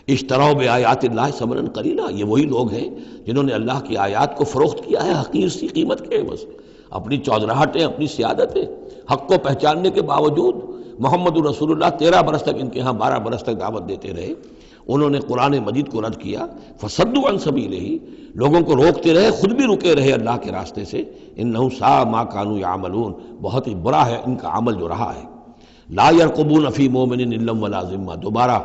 اشتروا بآیات اللہ ثمنا قلیلا، یہ وہی لوگ ہیں جنہوں نے اللہ کی آیات کو فروخت کیا ہے حقیر سی قیمت کے عوض، اپنی چودراہٹیں، اپنی سیادتیں، حق کو پہچاننے کے باوجود محمد رسول اللہ 13 برس تک ان کے ہاں 12 برس تک دعوت دیتے رہے، انہوں نے قرآن مجید کو رد کیا، فصدوا عن سبیلہ، لوگوں کو روکتے رہے، خود بھی رکے رہے اللہ کے راستے سے، انہم ساء ما کانوا یعملون، بہت ہی برا ہے ان کا عمل جو رہا ہے۔ لا یرقبون فی مومن الا ولا ذمہ، دوبارہ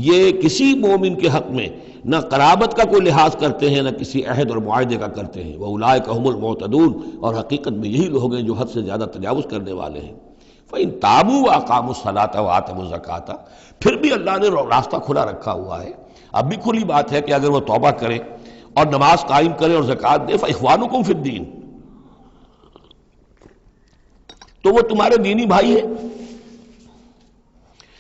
یہ کسی مومن کے حق میں نہ قرابت کا کوئی لحاظ کرتے ہیں نہ کسی عہد اور معاہدے کا کرتے ہیں، وَأُولَٰئِکَ هُمُ الْمُعْتَدُونَ، اور حقیقت میں یہی لوگ ہیں جو حد سے زیادہ تجاوز کرنے والے ہیں۔ فَإِن تَابُوا وَأَقَامُوا الصَّلَاةَ وَآتَوُا الزَّكَاةَ، پھر بھی اللہ نے راستہ کھلا رکھا ہوا ہے، اب بھی کھلی بات ہے کہ اگر وہ توبہ کریں اور نماز قائم کریں اور زکوٰۃ دیں، فَإِخْوَانُكُمْ فِي الدِّينِ، تو وہ تمہارے دینی بھائی ہیں۔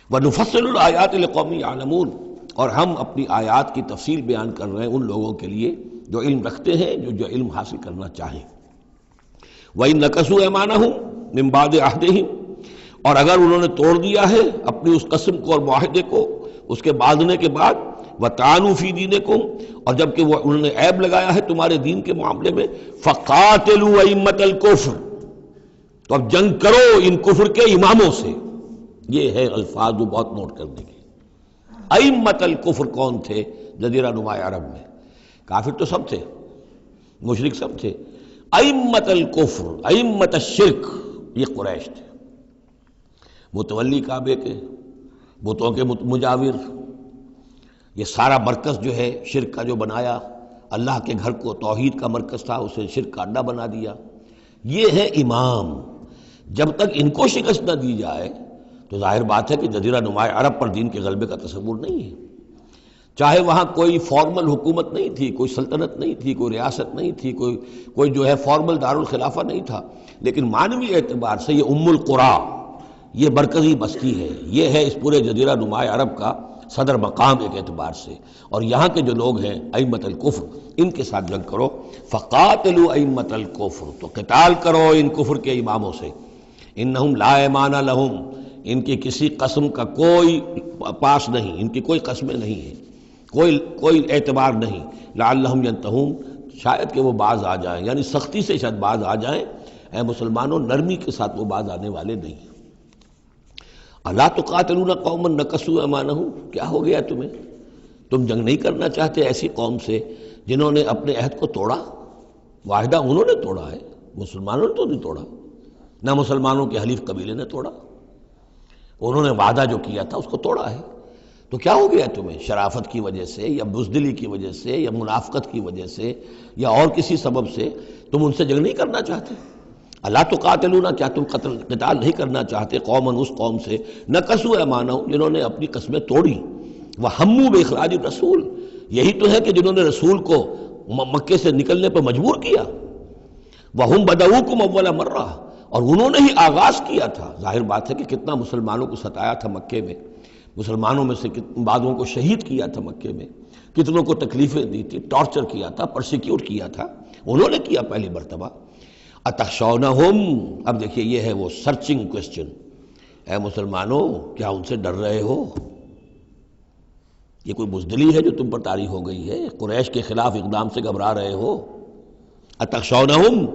وَنُفَصِّلُ الْآيَاتِ لِقَوْمٍ يَعْلَمُونَ، اور ہم اپنی آیات کی تفصیل بیان کر رہے ہیں ان لوگوں کے لیے جو علم رکھتے ہیں، جو علم حاصل کرنا چاہیں۔ وَإِن نَكَثُوا أَيْمَانَهُمْ مِن بَعْدِ عَهْدِهِمْ، اور اگر انہوں نے توڑ دیا ہے اپنی اس قسم کو اور معاہدے کو اس کے باندھنے کے بعد، وَطَعَنُوا فِي دِينِكُمْ، اور جبکہ وہ انہوں نے عیب لگایا ہے تمہارے دین کے معاملے میں، فَقَاتِلُوا أَئِمَّةَ الْكُفْرِ، تو اب جنگ کرو ان کفر کے اماموں سے۔ یہ ہے الفاظ جو بہت نوٹ کرنے کے۔ ائمۃ الکفر کون تھے جزیرہ نما عرب میں؟ کافر تو سب تھے، مشرک سب تھے۔ ائمۃ الکفر، ائمۃ الشرک، یہ قریش تھے، متولی کعبے کے، بتوں کے مجاور۔ یہ سارا مرکز جو ہے شرک کا جو بنایا، اللہ کے گھر کو توحید کا مرکز تھا اسے شرک کا اڈا بنا دیا۔ یہ ہے امام۔ جب تک ان کو شکست نہ دی جائے تو ظاہر بات ہے کہ جزیرہ نما عرب پر دین کے غلبے کا تصور نہیں ہے۔ چاہے وہاں کوئی فارمل حکومت نہیں تھی، کوئی سلطنت نہیں تھی، کوئی ریاست نہیں تھی، کوئی جو ہے فارمل دارالخلافہ نہیں تھا، لیکن معنوی اعتبار سے یہ ام القریٰ، یہ مرکزی بستی ہے، یہ ہے اس پورے جزیرہ نما عرب کا صدر مقام ایک اعتبار سے۔ اور یہاں کے جو لوگ ہیں ائمۃ الکفر، ان کے ساتھ جنگ کرو۔ فقاتلوا ائمۃ الکفر، تو قتال کرو ان کفر کے اماموں سے۔ انہم لا ایمان لہم، ان کی کسی قسم کا کوئی پاس نہیں، ان کی کوئی قسمیں نہیں ہیں، کوئی اعتبار نہیں۔ لعلہم ینتہون، شاید کہ وہ باز آ جائیں، یعنی سختی سے شاید باز آ جائیں۔ اے مسلمانوں، نرمی کے ساتھ وہ باز آنے والے نہیں ہیں۔ الا تقاتلون قوما نکثوا ایمانہم، کیا ہو گیا تمہیں؟ تم جنگ نہیں کرنا چاہتے ایسی قوم سے جنہوں نے اپنے عہد کو توڑا؟ معاہدہ انہوں نے توڑا ہے، مسلمانوں نے تو نہیں توڑا، نہ مسلمانوں کے حلیف قبیلے نے توڑا، انہوں نے وعدہ جو کیا تھا اس کو توڑا ہے۔ تو کیا ہو گیا تمہیں؟ شرافت کی وجہ سے یا بزدلی کی وجہ سے یا منافقت کی وجہ سے یا اور کسی سبب سے تم ان سے جنگ نہیں کرنا چاہتے؟ الا تقاتلون، کیا تم قتال نہیں کرنا چاہتے قوماً، اس قوم سے نکثوا ایمانہم، جنہوں نے اپنی قسمیں توڑی، وہموا باخراج الرسول، یہی تو ہے کہ جنہوں نے رسول کو مکے سے نکلنے پر مجبور کیا، وہم بدؤکم اول مرہ، اور انہوں نے ہی آغاز کیا تھا۔ ظاہر بات ہے کہ کتنا مسلمانوں کو ستایا تھا مکے میں، مسلمانوں میں سے بعضوں کو شہید کیا تھا مکے میں، کتنوں کو تکلیفیں دی تھی، ٹارچر کیا تھا، پرسیکیوٹ کیا تھا، انہوں نے کیا پہلی مرتبہ۔ اتخشونہم، اب دیکھیے یہ ہے وہ سرچنگ کوسچن، اے مسلمانوں کیا ان سے ڈر رہے ہو؟ یہ کوئی بزدلی ہے جو تم پر طاری ہو گئی ہے؟ قریش کے خلاف اقدام سے گھبرا رہے ہو؟ اتخشونہم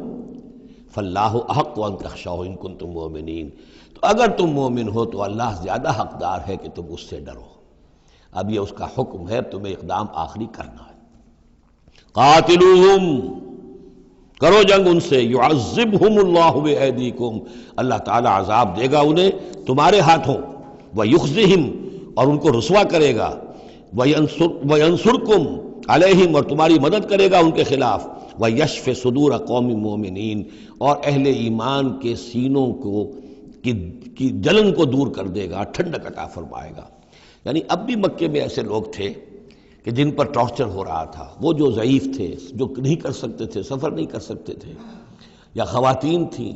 فاللہ احق ان تخشوہ ان کنتم مؤمنین، تو اگر تم مومن ہو تو اللہ زیادہ حقدار ہے کہ تم اس سے ڈرو۔ اب یہ اس کا حکم ہے، تمہیں اقدام آخری کرنا ہے۔ قاتلوہم، کرو جنگ ان سے، یعذبہم اللہ بایدیکم، اللہ تعالی عذاب دے گا انہیں تمہارے ہاتھوں، ویخزہم، اور ان کو رسوا کرے گا، وینصرکم علیہم، اور تمہاری مدد کرے گا ان کے خلاف، ویشف صدور قوم مومنین، اور اہل ایمان کے سینوں کو کی جلن کو دور کر دے گا، ٹھنڈک عطا فرمائے گا۔ یعنی اب بھی مکے میں ایسے لوگ تھے کہ جن پر ٹارچر ہو رہا تھا، وہ جو ضعیف تھے، جو نہیں کر سکتے تھے، سفر نہیں کر سکتے تھے، یا خواتین تھیں،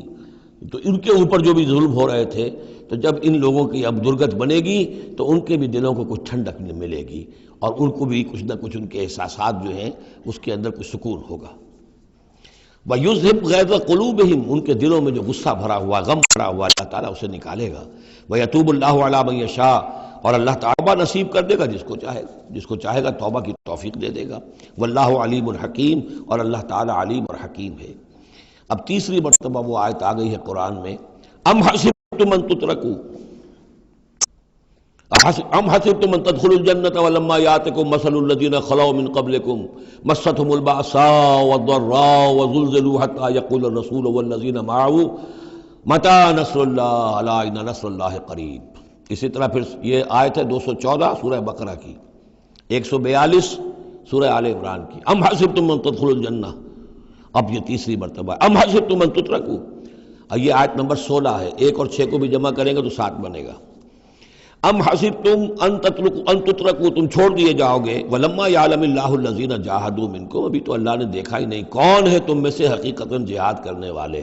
تو ان کے اوپر جو بھی ظلم ہو رہے تھے، تو جب ان لوگوں کی اب درگت بنے گی تو ان کے بھی دلوں کو کچھ ٹھنڈک ملے گی، اور ان کو بھی کچھ نہ کچھ ان کے احساسات جو ہیں اس کے اندر کچھ سکون ہوگا۔ وَيُذْهِبْ غَيْظَ قُلُوبِهِمْ، ان کے دلوں میں جو غصہ بھرا ہوا، غم بھرا ہوا، اللہ تعالیٰ اسے نکالے گا۔ وَيَتُوبُ اللَّهُ عَلَىٰ مَن يَشَاءُ، اور اللہ توبہ نصیب کر دے گا جس کو چاہے گا توبہ کی توفیق دے دے گا۔ وَاللَّهُ عَلِيمٌ حَكِيمٌ، اور اللہ تعالیٰ علیم اور حکیم ہے۔ اب تیسری مرتبہ وہ آیت آ گئی ہے قرآن میں، ام حسبتم ان تترکوا، ام حسبتم ان تدخلوا الجنة ولما يأتكم مثل الذين خلوا من قبلكم مستهم البأساء والضراء وزلزلوا حتى يقول الرسول والذين معه متى نصر الله الا ان نصر الله قریب۔ اسی طرح پھر یہ آیت ہے 214 سورہ بقرہ کی، 142 سورہ آل عمران کی، ام حسبتم ان تدخلوا الجنة، اب یہ تیسری مرتبہ ہے، ام حسبتم ان تترکوا، یہ آیت نمبر 16 ہے، 1 اور 6 کو بھی جمع کریں گے تو 7 بنے گا۔ ام حسبتم ان تترکوا، تم چھوڑ دیے جاؤ گے، ولما یعلم اللہ الذین جاہدوا منکم، ابھی تو اللہ نے دیکھا ہی نہیں کون ہے تم میں سے حقیقتاً جہاد کرنے والے۔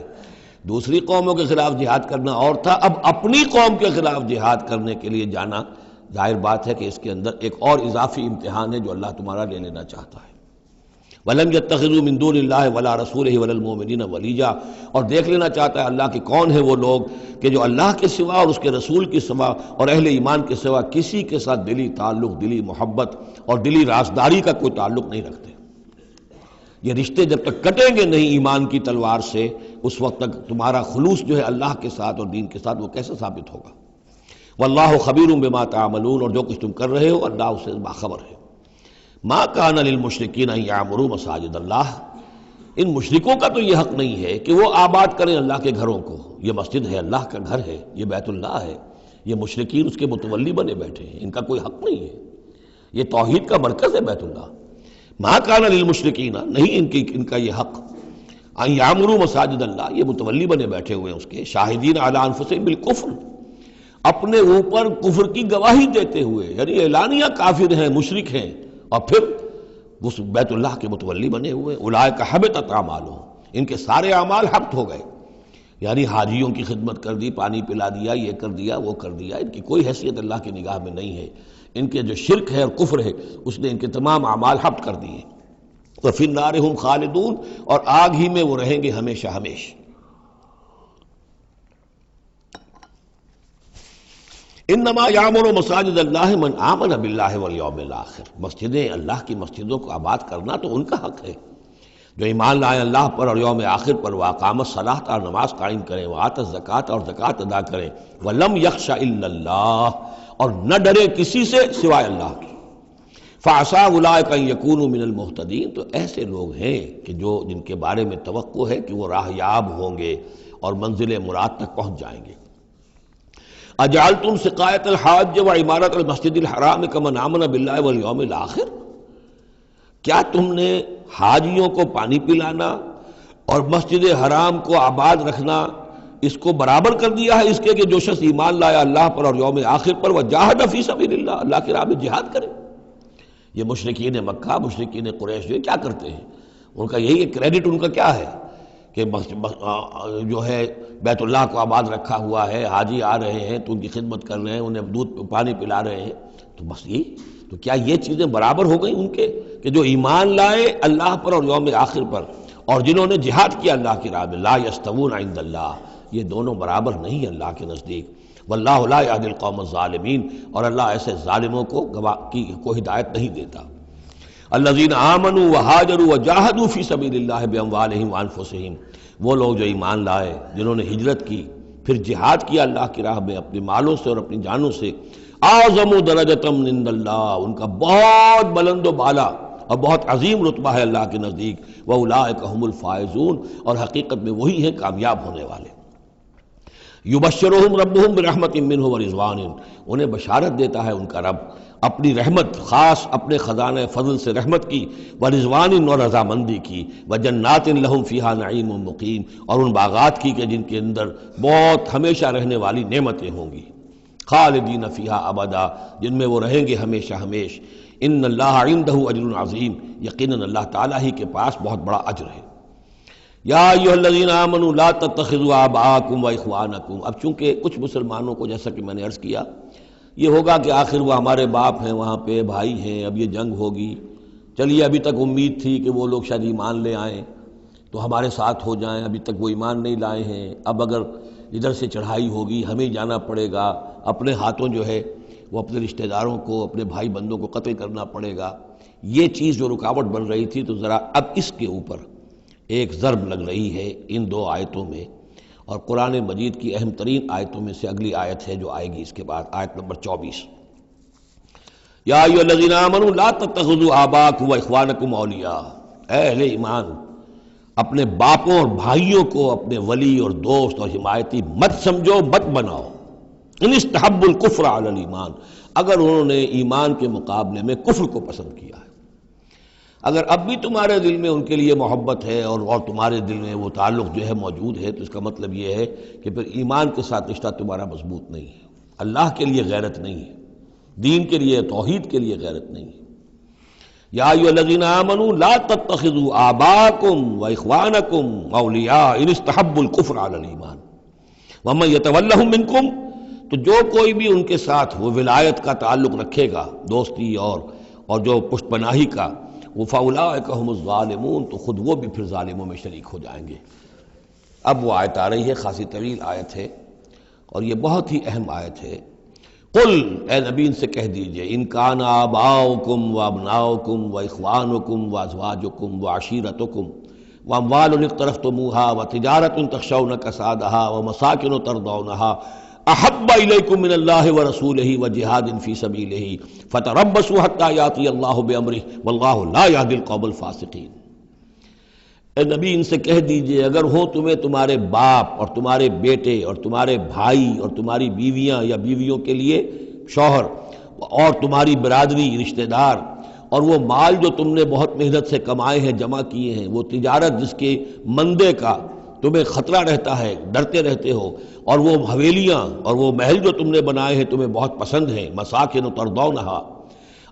دوسری قوموں کے خلاف جہاد کرنا اور تھا، اب اپنی قوم کے خلاف جہاد کرنے کے لیے جانا، ظاہر بات ہے کہ اس کے اندر ایک اور اضافی امتحان ہے جو اللہ تمہارا لے لینا چاہتا ہے۔ وَلَمْ يَتَّخِذُوا مِن دُونِ اللَّهِ وَلَا رَسُولِهِ وَلَا الْمُؤْمِنِينَ وَلِيًّا، اور دیکھ لینا چاہتا ہے اللہ کہ کون ہیں وہ لوگ کہ جو اللہ کے سوا اور اس کے رسول کے سوا اور اہل ایمان کے سوا کسی کے ساتھ دلی تعلق، دلی محبت اور دلی رازداری کا کوئی تعلق نہیں رکھتے۔ یہ رشتے جب تک کٹیں گے نہیں ایمان کی تلوار سے، اس وقت تک تمہارا خلوص جو ہے اللہ کے ساتھ اور دین کے ساتھ وہ کیسے ثابت ہوگا؟ واللہ خبیر بما تعملون، اور جو کچھ تم کر رہے ہو اللہ اس سے باخبر ہے۔ ما کان للمشرکین ان یعمروا مساجد اللہ، ان مشرکوں کا تو یہ حق نہیں ہے کہ وہ آباد کریں اللہ کے گھروں کو۔ یہ مسجد ہے، اللہ کا گھر ہے، یہ بیت اللہ ہے، یہ مشرکین اس کے متولی بنے بیٹھے ہیں، ان کا کوئی حق نہیں ہے۔ یہ توحید کا مرکز ہے بیت اللہ۔ ما کان للمشرکین، نہیں ان کا یہ حق، ان یعمروا مساجد اللہ، یہ متولی بنے بیٹھے ہوئے ہیں اس کے، شاہدین علی انفسہم بالکفر، اپنے اوپر کفر کی گواہی دیتے ہوئے، یعنی اعلانیہ کافر ہیں، مشرک ہیں، اور پھر اس بیت اللہ کے متولی بنے ہوئے۔ اولئک حبطت اعمالہم، ان کے سارے اعمال حبط ہو گئے، یعنی حاجیوں کی خدمت کر دی، پانی پلا دیا، یہ کر دیا، وہ کر دیا، ان کی کوئی حیثیت اللہ کی نگاہ میں نہیں ہے۔ ان کے جو شرک ہے اور کفر ہے اس نے ان کے تمام اعمال حبط کر دیے۔ وفی النار ہم خالدون، اور آگ ہی میں وہ رہیں گے ہمیشہ ہمیشہ۔ انما یعمر مساجد اللہ من آمن باللہ والیوم الآخر، مسجدیں اللہ کی مسجدوں کو آباد کرنا تو ان کا حق ہے جو ایمان لائے اللہ پر اور یوم آخر پر، واقام الصلاۃ، اور نماز قائم کریں، وآت الزکوٰۃ، اور زکوٰۃ ادا کریں، ولم یخش الا اللہ، اور نہ ڈرے کسی سے سوائے اللہ کی۔ فعسیٰ اولئک ان یکونوا من المہتدین، تو ایسے لوگ ہیں کہ جن کے بارے میں توقع ہے کہ وہ راہ یاب ہوں گے اور منزل مراد تک پہنچ جائیں گے۔ اجعلتم سقایۃ الحاج وعمارۃ المسجد الحرام کمن آمن باللہ والیوم الآخر، کیا تم نے حاجیوں کو پانی پلانا اور مسجد حرام کو آباد رکھنا اس کو برابر کر دیا ہے اس کے کہ جو شخص ایمان لایا اللہ پر اور یوم آخر پر، وجاہد فی سبیل اللہ، اللہ کی راہ میں جہاد کرے؟ یہ مشرکین مکہ، مشرکین قریش کیا کرتے ہیں؟ ان کا یہی کریڈٹ ان کا کیا ہے کہ جو ہے بیت اللہ کو آباد رکھا ہوا ہے، حاجی آ رہے ہیں تو ان کی خدمت کر رہے ہیں، انہیں دودھ پانی پلا رہے ہیں، تو بس یہ تو کیا یہ چیزیں برابر ہو گئیں ان کے کہ جو ایمان لائے اللہ پر اور یوم آخر پر اور جنہوں نے جہاد کیا اللہ کی راہ میں؟ لا یستوون عند اللہ، یہ دونوں برابر نہیں ہیں اللہ کے نزدیک۔ واللہ لا یہدی القوم الظالمین، اور اللہ ایسے ظالموں کو ہدایت نہیں دیتا۔ الذین آمنوا وہاجروا وجاہدوا فی سبیل اللہ باموالہم وانفسہم، وہ لوگ جو ایمان لائے، جنہوں نے ہجرت کی، پھر جہاد کیا اللہ کی راہ میں اپنے مالوں سے اور اپنی جانوں سے، اعظم درجۃ من عند اللہ، ان کا بہت بلند و بالا اور بہت عظیم رتبہ ہے اللہ کے نزدیک۔ واولئک هم الفائزون، اور حقیقت میں وہی ہیں کامیاب ہونے والے۔ یبشرہم ربہم برحمت منہ ورضوان، انہیں بشارت دیتا ہے ان کا رب اپنی رحمت، خاص اپنے خزانہ فضل سے رحمت کی، ورضوان، اور رضامندی کی، وجنات لہم فیہا نعیم مقیم، اور ان باغات کی کہ جن کے اندر بہت ہمیشہ رہنے والی نعمتیں ہوں گی، خالدین فیہا ابدا، جن میں وہ رہیں گے ہمیشہ ہمیش۔ ان اللہ عندہ اجر عظیم، یقیناً اللہ تعالیٰ ہی کے پاس بہت بڑا اجر ہے۔ یا ایھا الذین آمنوا لا تتخذوا آباءکم واخوانکم، اب چونکہ کچھ مسلمانوں کو جیسا کہ میں نے عرض کیا یہ ہوگا کہ آخر وہ ہمارے باپ ہیں، وہاں پہ بھائی ہیں، اب یہ جنگ ہوگی، چلیے ابھی تک امید تھی کہ وہ لوگ شاید ایمان لے آئیں تو ہمارے ساتھ ہو جائیں، ابھی تک وہ ایمان نہیں لائے ہیں، اب اگر ادھر سے چڑھائی ہوگی ہمیں جانا پڑے گا، اپنے ہاتھوں جو ہے وہ اپنے رشتہ داروں کو، اپنے بھائی بندوں کو قتل کرنا پڑے گا۔ یہ چیز جو رکاوٹ بن رہی تھی، تو ذرا اب اس کے اوپر ایک ضرب لگ رہی ہے ان دو آیتوں میں، اور قرآن مجید کی اہم ترین آیتوں میں سے اگلی آیت ہے جو آئے گی اس کے بعد، آیت نمبر 24۔ یا ایھا الذین آمنوا لا تتخذوا آباءکم واخوانکم اولیاء، اے اہل ایمان، اپنے باپوں اور بھائیوں کو اپنے ولی اور دوست اور حمایتی مت سمجھو، مت بناؤ۔ ان استحبوا الکفر علی الایمان، اگر انہوں نے ایمان کے مقابلے میں کفر کو پسند کیا ہے، اگر اب بھی تمہارے دل میں ان کے لیے محبت ہے اور تمہارے دل میں وہ تعلق جو ہے موجود ہے، تو اس کا مطلب یہ ہے کہ پھر ایمان کے ساتھ رشتہ تمہارا مضبوط نہیں ہے، اللہ کے لیے غیرت نہیں ہے، دین کے لیے، توحید کے لیے غیرت نہیں ہے۔ یا ایھا الذین آمنوا لا تتخذوا آباءکم واخوانکم اولیاء ان استحبوا الکفر علی الایمان ومن یتولہم منکم، تو جو کوئی بھی ان کے ساتھ وہ ولایت کا تعلق رکھے گا، دوستی اور جو پشت پناہی کا، فَأُولَٰئِكَ هُمُ الظَّالِمُونَ، تو خود وہ بھی پھر ظالموں میں شریک ہو جائیں گے۔ اب وہ آیت آ رہی ہے، خاصی طویل آیت ہے اور یہ بہت ہی اہم آیت ہے۔ قل، اے نبی ان سے کہہ دیجئے، ان کان آباؤکم وابناؤکم واخوانکم وازواجکم وعشیرتکم واموال اقترفتموها وتجارۃ تخشون کسادها ومساکن ترضونها احب الیکم من اللہ ورسولہ وجہاد فی سبیلہ فتربصوا حتی یاتی اللہ بامرہ واللہ لا یہدی القوم الفاسقین۔ اے نبی ان سے کہہ دیجئے، اگر ہو تمہیں تمہارے باپ اور تمہارے بیٹے اور تمہارے بھائی اور تمہاری بیویاں یا بیویوں کے لیے شوہر اور تمہاری برادری رشتہ دار، اور وہ مال جو تم نے بہت محنت سے کمائے ہیں، جمع کیے ہیں، وہ تجارت جس کے مندے کا تمہیں خطرہ رہتا ہے، ڈرتے رہتے ہو، اور وہ حویلیاں اور وہ محل جو تم نے بنائے ہیں تمہیں بہت پسند ہیں، مساکن ترضونہا،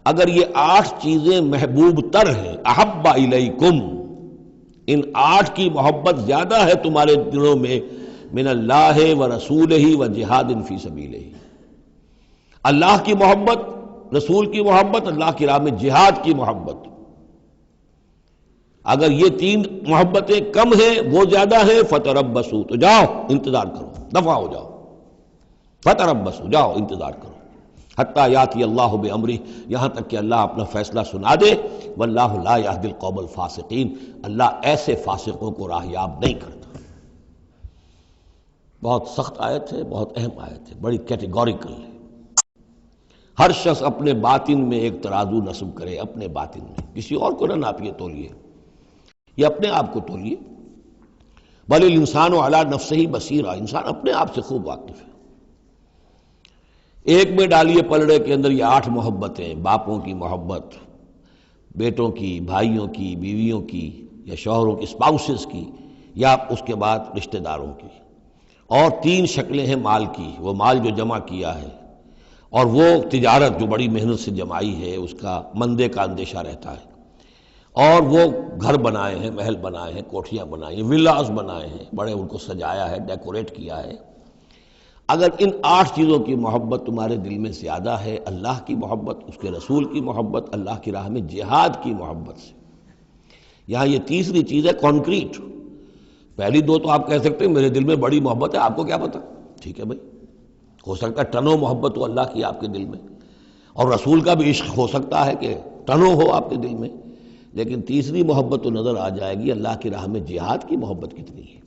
اگر یہ 8 چیزیں محبوب تر ہیں، احب الیکم، ان 8 کی محبت زیادہ ہے تمہارے دلوں میں، من اللہ و رسولہ و جہاد فی سبیلہ، اللہ کی محبت، رسول کی محبت، اللہ کی راہ میں جہاد کی محبت، اگر یہ 3 محبتیں کم ہیں، وہ زیادہ ہیں، فتربصوا، تو جاؤ انتظار کرو، دفع ہو جاؤ، فتربصوا، جاؤ انتظار کرو، حتی یاتی اللہ بامرہ، یہاں تک کہ اللہ اپنا فیصلہ سنا دے، واللہ لا یہدی القوم الفاسقین، اللہ ایسے فاسقوں کو راہیاب نہیں کرتا۔ بہت سخت آیت ہے، بہت اہم آیت ہے، بڑی کیٹیگوریکل ہے۔ ہر شخص اپنے باطن میں ایک ترازو نصب کرے، اپنے باطن میں، کسی اور کو نہ ناپیے تولیے، یہ اپنے آپ کو تولیے۔ بل الانسان علی نفسہ بصیرہ، انسان اپنے آپ سے خوب واقف ہے۔ ایک میں ڈالیے پلڑے کے اندر یہ 8 محبتیں، باپوں کی محبت، بیٹوں کی، بھائیوں کی، بیویوں کی یا شوہروں کی، اسپاؤسز کی، یا اس کے بعد رشتہ داروں کی، اور 3 شکلیں ہیں مال کی، وہ مال جو جمع کیا ہے، اور وہ تجارت جو بڑی محنت سے جمائی ہے، اس کا مندے کا اندیشہ رہتا ہے، اور وہ گھر بنائے ہیں، محل بنائے ہیں، کوٹھیاں بنائی ہیں، ولاز بنائے ہیں، بڑے ان کو سجایا ہے، ڈیکوریٹ کیا ہے۔ اگر ان 8 چیزوں کی محبت تمہارے دل میں زیادہ ہے، اللہ کی محبت، اس کے رسول کی محبت، اللہ کی راہ میں جہاد کی محبت سے، یہاں یہ تیسری چیز ہے کانکریٹ۔ پہلی 2 تو آپ کہہ سکتے ہیں میرے دل میں بڑی محبت ہے، آپ کو کیا پتہ، ٹھیک ہے بھائی، ہو سکتا ہے ٹنوں محبت ہو اللہ کی آپ کے دل میں، اور رسول کا بھی عشق ہو سکتا ہے کہ ٹنوں ہو آپ کے دل میں، لیکن تیسری محبت تو نظر آ جائے گی، اللہ کی راہ میں جہاد کی محبت کتنی ہے۔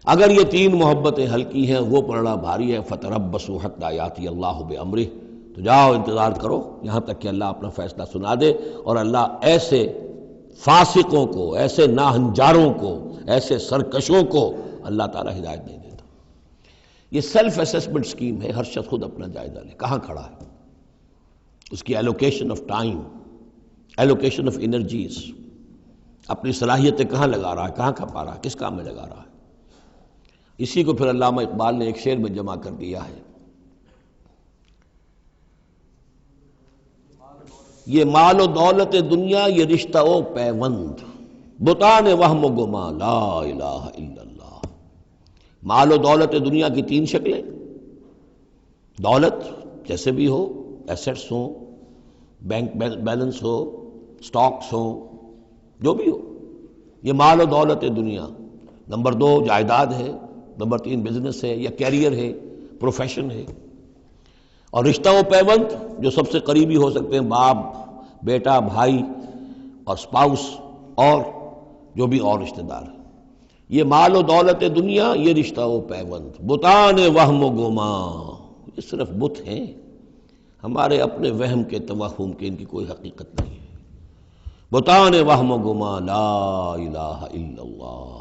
اگر یہ 3 محبتیں ہلکی ہیں، وہ پڑنا بھاری ہے، فتربصوا حتی یاتی اللہ بامرہ، تو جاؤ انتظار کرو یہاں تک کہ اللہ اپنا فیصلہ سنا دے، اور اللہ ایسے فاسقوں کو، ایسے ناہنجاروں کو، ایسے سرکشوں کو اللہ تعالی ہدایت نہیں دیتا۔ یہ سیلف اسیسمنٹ سکیم ہے، ہر شخص خود اپنا جائزہ لے، کہاں کھڑا ہے، اس کی allocation of time, allocation of energies, اپنی صلاحیتیں کہاں لگا رہا ہے، کہاں کھپا رہا ہے، کس کام میں لگا رہا ہے۔ اسی کو پھر علامہ اقبال نے ایک شعر میں جمع کر دیا ہے، یہ مال و دولت دنیا، یہ رشتہ و پیوند، بتان وہم و گما، لا الہ الا اللہ۔ مال و دولت دنیا کی 3 شکلیں، دولت جیسے بھی ہو، ایسٹس ہوں، بینک بیلنس ہو، سٹاکس ہوں، جو بھی ہو، یہ مال و دولت دنیا۔ نمبر 2 جائیداد ہے، نمبر 3 بزنس ہے یا کیریئر ہے، پروفیشن ہے، اور رشتہ و پیوند جو سب سے قریبی ہو سکتے ہیں، باپ، بیٹا، بھائی اور سپاؤس، اور جو بھی اور رشتہ دار ہیں۔ یہ مال و دولت دنیا، یہ رشتہ و پیوند، بتان وہم و گما، یہ صرف بت ہیں، ہمارے اپنے وہم کے، توہم کے، ان کی کوئی حقیقت نہیں ہے۔ بتان وہم و گما، لا الہ الا اللہ۔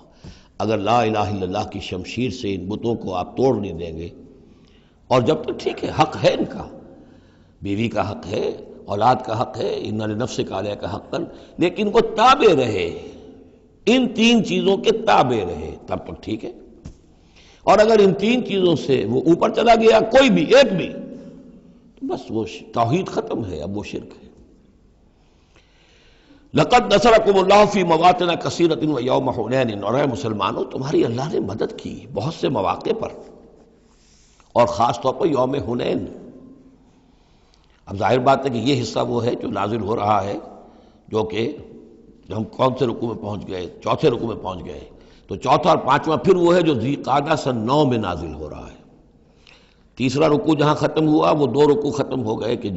اگر لا الہ الا اللہ کی شمشیر سے ان بتوں کو آپ توڑ نہیں دیں گے، اور جب تک ٹھیک ہے حق ہے ان کا، بیوی کا حق ہے، اولاد کا حق ہے، ان لنفسک علیک حقا، لیکن وہ تابع رہے، ان 3 چیزوں کے تابع رہے، تب تک ٹھیک ہے۔ اور اگر ان 3 چیزوں سے وہ اوپر چلا گیا، کوئی بھی ایک بھی، تو بس وہ توحید ختم ہے، اب وہ شرک ہے۔ لقد نصرکم اللہ فی مواطن کثیرۃ ویوم حنین، اور اے مسلمانوں تمہاری اللہ نے مدد کی بہت سے مواقع پر، اور خاص طور پر یوم حنین۔ اب ظاہر بات ہے کہ یہ حصہ وہ ہے جو نازل ہو رہا ہے، جو کہ ہم کون سے رکوع میں پہنچ گئے؟ چوتھے رکوع میں پہنچ گئے. تو چوتھا اور پانچواں پھر وہ ہے جو ذی قعدہ سن 9 میں نازل ہو رہا ہے. تیسرا رکوع جہاں ختم ہوا وہ 2 رکوع ختم ہو گئے کہ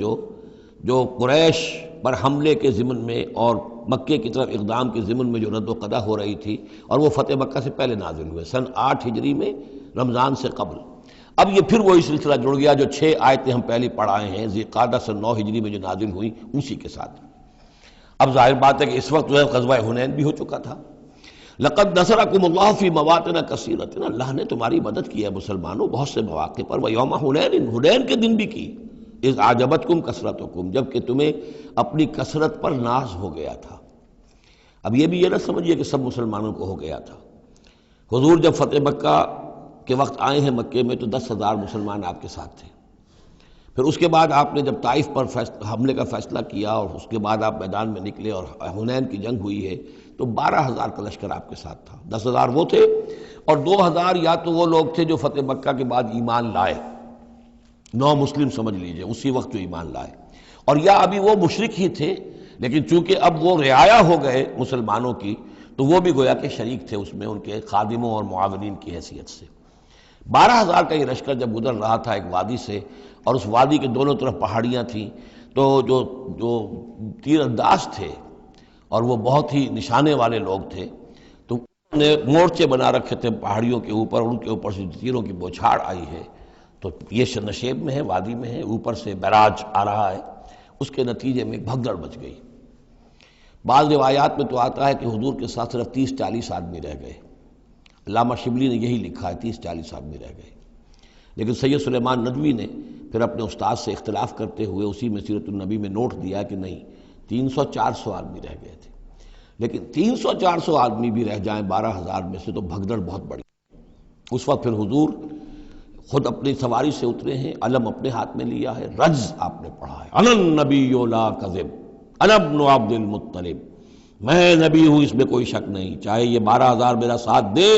جو قریش پر حملے کے ضمن میں اور مکے کی طرف اقدام کے ضمن میں جو رد و قدا ہو رہی تھی، اور وہ فتح مکہ سے پہلے نازل ہوئے سن 8 ہجری میں، رمضان سے قبل. اب یہ پھر وہی سلسلہ جڑ گیا جو 6 آیتیں ہم پہلے پڑھائے ہیں ذی قعدہ سن 9 ہجری میں جو نازل ہوئی اسی کے ساتھ. اب ظاہر بات ہے کہ اس وقت جو ہے غزوہ حنین بھی ہو چکا تھا. لقد نصرکم اللہ فی مواطن کثیرۃ، اللہ نے تمہاری مدد کی ہے مسلمانوں بہت سے مواقع پر. ویوم حنین، حنین کے دن بھی کی. اذ اعجبتکم کثرتکم، جب کہ تمہیں اپنی کثرت پر ناز ہو گیا تھا. اب یہ بھی یہ نہ سمجھیے کہ سب مسلمانوں کو ہو گیا تھا. حضور جب فتح مکہ کے وقت آئے ہیں مکے میں تو 10,000 مسلمان آپ کے ساتھ تھے. پھر اس کے بعد آپ نے جب طائف پر حملے کا فیصلہ کیا اور اس کے بعد آپ میدان میں نکلے اور حنین کی جنگ ہوئی ہے تو 12,000 کا لشکر آپ کے ساتھ تھا. 10,000 وہ تھے اور 2,000 یا تو وہ لوگ تھے جو فتح مکہ کے بعد ایمان لائے، 9 مسلم سمجھ لیجئے اسی وقت جو ایمان لائے، اور یا ابھی وہ مشرک ہی تھے لیکن چونکہ اب وہ رعایا ہو گئے مسلمانوں کی تو وہ بھی گویا کہ شریک تھے اس میں ان کے خادموں اور معاونین کی حیثیت سے. 12,000 کا یہ لشکر جب گزر رہا تھا ایک وادی سے، اور اس وادی کے دونوں طرف پہاڑیاں تھیں، تو جو تیر انداز تھے اور وہ بہت ہی نشانے والے لوگ تھے تو انہوں نے مورچے بنا رکھے تھے پہاڑیوں کے اوپر، ان کے اوپر سے تیروں کی بوچھاڑ آئی ہے. تو یہ نشیب میں ہے، وادی میں ہے، اوپر سے بیراج آ رہا ہے، اس کے نتیجے میں بھگدڑ مچ گئی. بعض روایات میں تو آتا ہے کہ حضور کے ساتھ صرف 30-40 آدمی رہ گئے. علامہ شبلی نے یہی لکھا ہے 30-40 آدمی رہ گئے. لیکن سید سلیمان ندوی نے پھر اپنے استاد سے اختلاف کرتے ہوئے اسی میں سیرت النبی میں نوٹ دیا کہ نہیں، 300-400 آدمی رہ گئے تھے. لیکن 300-400 آدمی بھی رہ جائیں 12,000 میں سے تو بھگدڑ بہت بڑی. اس وقت پھر حضور خود اپنی سواری سے اترے ہیں، علم اپنے ہاتھ میں لیا ہے، رجز آپ نے پڑھا ہے، انا النبی لا کذب انا ابن عبد المطلب، میں نبی ہوں اس میں کوئی شک نہیں، چاہے یہ 12,000 میرا ساتھ دے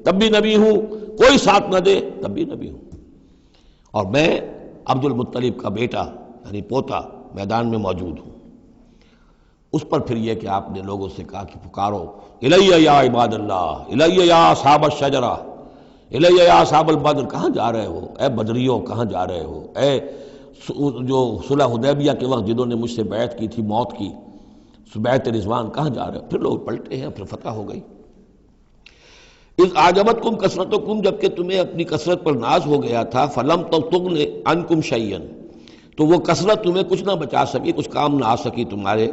تب بھی نبی ہوں، کوئی ساتھ نہ دے تب بھی نبی ہوں، اور میں عبد المطلب کا بیٹا یعنی پوتا میدان میں موجود ہوں. اس پر پھر یہ کہ آپ نے لوگوں سے کہا کہ پکارو الیہ یا عباد اللہ، الیہ یا اصحاب الشجرہ، الیہ یا اصحاب البدر، کہاں جا رہے ہو اے بدریوں، کہاں جا رہے ہو اے جو صلح حدیبیہ کے وقت جنہوں نے مجھ سے بیعت کی تھی موت کی، بیعت رضوان، کہاں جا رہے ہو؟ پھر لوگ پلٹے ہیں، پھر فتح ہو گئی. اذ اعجبتکم کثرتکم، جب کہ تمہیں اپنی کثرت پر ناز ہو گیا تھا، فلم تغن عنکم شیئا، تو وہ کثرت تمہیں کچھ نہ بچا سکی، کچھ کام نہ آ سکی تمہارے.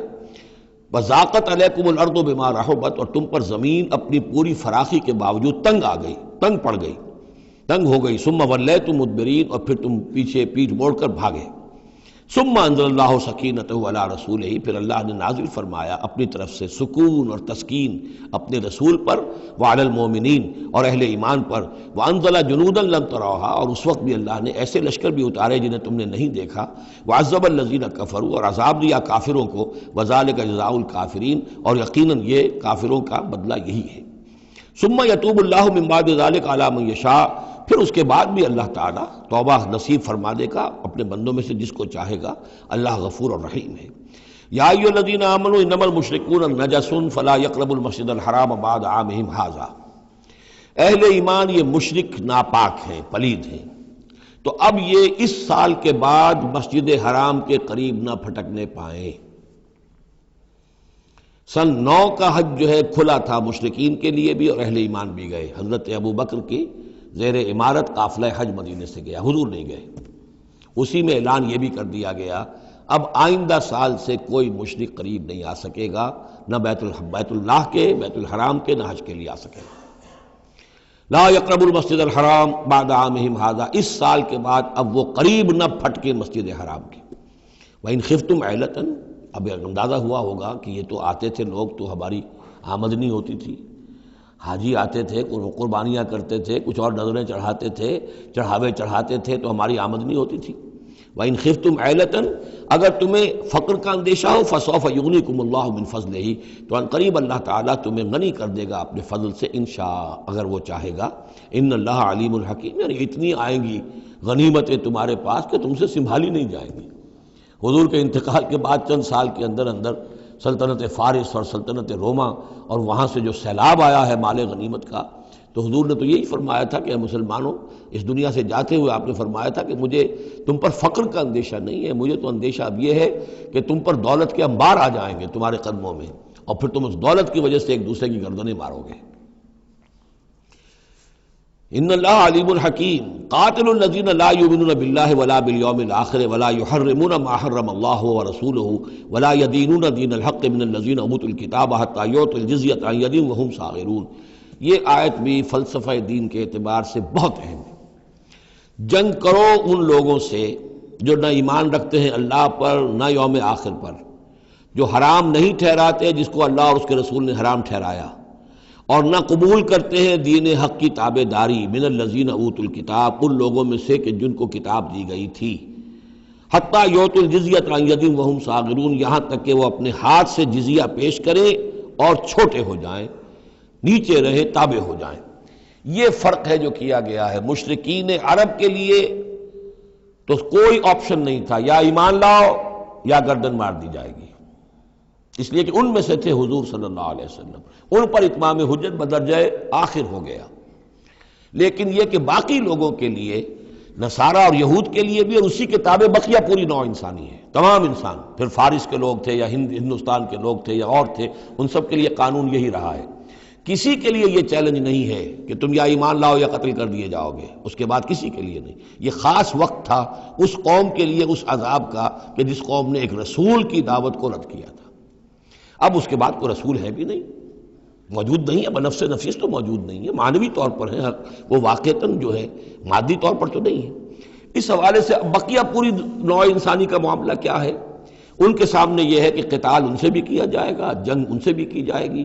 وضاقت علیکم الارض بما رحبت، اور تم پر زمین اپنی پوری فراخی کے باوجود تنگ آ گئی، تنگ پڑ گئی، تنگ ہو گئی. ثم ولیتم مدبرین، اور پھر تم پیچھے پیٹھ موڑ کر بھاگے. ثم انزل اللہ سکینتہ علی رسولہ، پھر اللہ نے نازل فرمایا اپنی طرف سے سکون اور تسکین اپنے رسول پر، وعلی المومنین، اور اہل ایمان پر. وانزل جنودا لم تروها، اور اس وقت بھی اللہ نے ایسے لشکر بھی اتارے جنہیں تم نے نہیں دیکھا. وعذب الذین کفروا، اور عذاب دیا کافروں کو. وذالک جزاء الکافرین، اور یقیناً یہ کافروں کا بدلہ یہی ہے. ثم یتوب اللہ من بعد ذلک علی من یشاء، پھر اس کے بعد بھی اللہ تعالیٰ توبہ نصیب فرما دے گا اپنے بندوں میں سے جس کو چاہے گا. اللہ غفور اور رحیم ہے. یا ایھا الذین آمنوا انما المشرکون نجس فلا یقربوا المسجد الحرام بعد عامهم ھذا، اہل ایمان یہ مشرک ناپاک ہیں، پلید ہیں، تو اب یہ اس سال کے بعد مسجد حرام کے قریب نہ پھٹکنے پائیں. سن 9 کا حج جو ہے کھلا تھا مشرکین کے لیے بھی اور اہل ایمان بھی گئے. حضرت ابو بکر کی زیر امارت قافلہ حج مدینے سے گیا، حضور نہیں گئے. اسی میں اعلان یہ بھی کر دیا گیا اب آئندہ سال سے کوئی مشرک قریب نہیں آ سکے گا، نہ بیت اللہ کے، بیت الحرام کے، نہ حج کے لیے آ سکے گا. لا یقرب المسجد الحرام بعد عامہم ھذا، اس سال کے بعد اب وہ قریب نہ پھٹکے مسجد حرام کے. وَإِنْ خِفْتُمْ عَيْلَةً، اب اندازہ ہوا ہوگا کہ یہ تو آتے تھے لوگ تو ہماری آمدنی ہوتی تھی، حاجی آتے تھے، قربانیاں کرتے تھے، کچھ اور نظریں چڑھاتے تھے، چڑھاوے چڑھاتے تھے تو ہماری آمدنی ہوتی تھی. وَإِنْ خِفْتُمْ عَيْلَةً، اگر تمہیں فقر کا اندیشہ ہو، فَسَوْفَ يُغْنِيكُمُ اللَّهُ مِنْ فَضْلِهِ، تو عنقریب اللہ تعالیٰ تمہیں غنی کر دے گا اپنے فضل سے انشاء، اگر وہ چاہے گا. ان اللہ علیم الحکیم، یعنی اتنی آئیں گی غنیمتیں تمہارے پاس کہ تم سے سنبھالی نہیں جائیں گی. حضور کے انتقال کے بعد چند سال کے اندر اندر سلطنت فارس اور سلطنت روما اور وہاں سے جو سیلاب آیا ہے مال غنیمت کا، تو حضور نے تو یہی فرمایا تھا کہ اے مسلمانوں، اس دنیا سے جاتے ہوئے آپ نے فرمایا تھا کہ مجھے تم پر فقر کا اندیشہ نہیں ہے، مجھے تو اندیشہ اب یہ ہے کہ تم پر دولت کے انبار آ جائیں گے تمہارے قدموں میں، اور پھر تم اس دولت کی وجہ سے ایک دوسرے کی گردنیں مارو گے۔ ان اللہ علیم الحکیم قاتل الذین لا یؤمنون باللہ ولا بالیوم الآخر ولا یحرمون ما حرم اللہ ورسولہ ولا یدینون دین الحق من الذین اوتوا الکتاب حتی یعطوا الجزیۃ عن ید وہم صاغرون۔ یہ آیت بھی فلسفہ دین کے اعتبار سے بہت اہم ہے۔ جنگ کرو ان لوگوں سے جو نہ ایمان رکھتے ہیں اللہ پر نہ یوم آخر پر، جو حرام نہیں ٹھہراتے جس کو اللہ اور اس کے رسول نے حرام ٹھہرایا، اور نہ قبول کرتے ہیں دین حق کی تابع داری من الذین اوتوا الکتاب، ان لوگوں میں سے کہ جن کو کتاب دی گئی تھی، حتی یعطوا الجزیۃ عن ید وہم صاغرون، یہاں تک کہ وہ اپنے ہاتھ سے جزیہ پیش کریں اور چھوٹے ہو جائیں، نیچے رہیں، تابع ہو جائیں۔ یہ فرق ہے جو کیا گیا ہے۔ مشرکین عرب کے لیے تو کوئی آپشن نہیں تھا، یا ایمان لاؤ یا گردن مار دی جائے گی، اس لیے کہ ان میں سے تھے حضور صلی اللہ علیہ وسلم، ان پر اتمام حجت بدرجہ آخر ہو گیا۔ لیکن یہ کہ باقی لوگوں کے لیے، نصارہ اور یہود کے لیے بھی، اور اسی کے تابع بقیہ پوری نوع انسانی ہے، تمام انسان، پھر فارس کے لوگ تھے یا ہندوستان کے لوگ تھے یا اور تھے، ان سب کے لیے قانون یہی رہا ہے۔ کسی کے لیے یہ چیلنج نہیں ہے کہ تم یا ایمان لاؤ یا قتل کر دیے جاؤ گے، اس کے بعد کسی کے لیے نہیں۔ یہ خاص وقت تھا اس قوم کے لیے اس عذاب کا کہ جس قوم نے ایک رسول کی دعوت کو رد کیا تھا۔ اب اس کے بعد کوئی رسول ہے بھی نہیں، موجود نہیں ہے، بنفس نفیس تو موجود نہیں ہے، معنوی طور پر ہے، وہ واقعتاً جو ہے مادی طور پر تو نہیں ہے۔ اس حوالے سے بقیہ پوری نوع انسانی کا معاملہ کیا ہے؟ ان کے سامنے یہ ہے کہ قتال ان سے بھی کیا جائے گا، جنگ ان سے بھی کی جائے گی،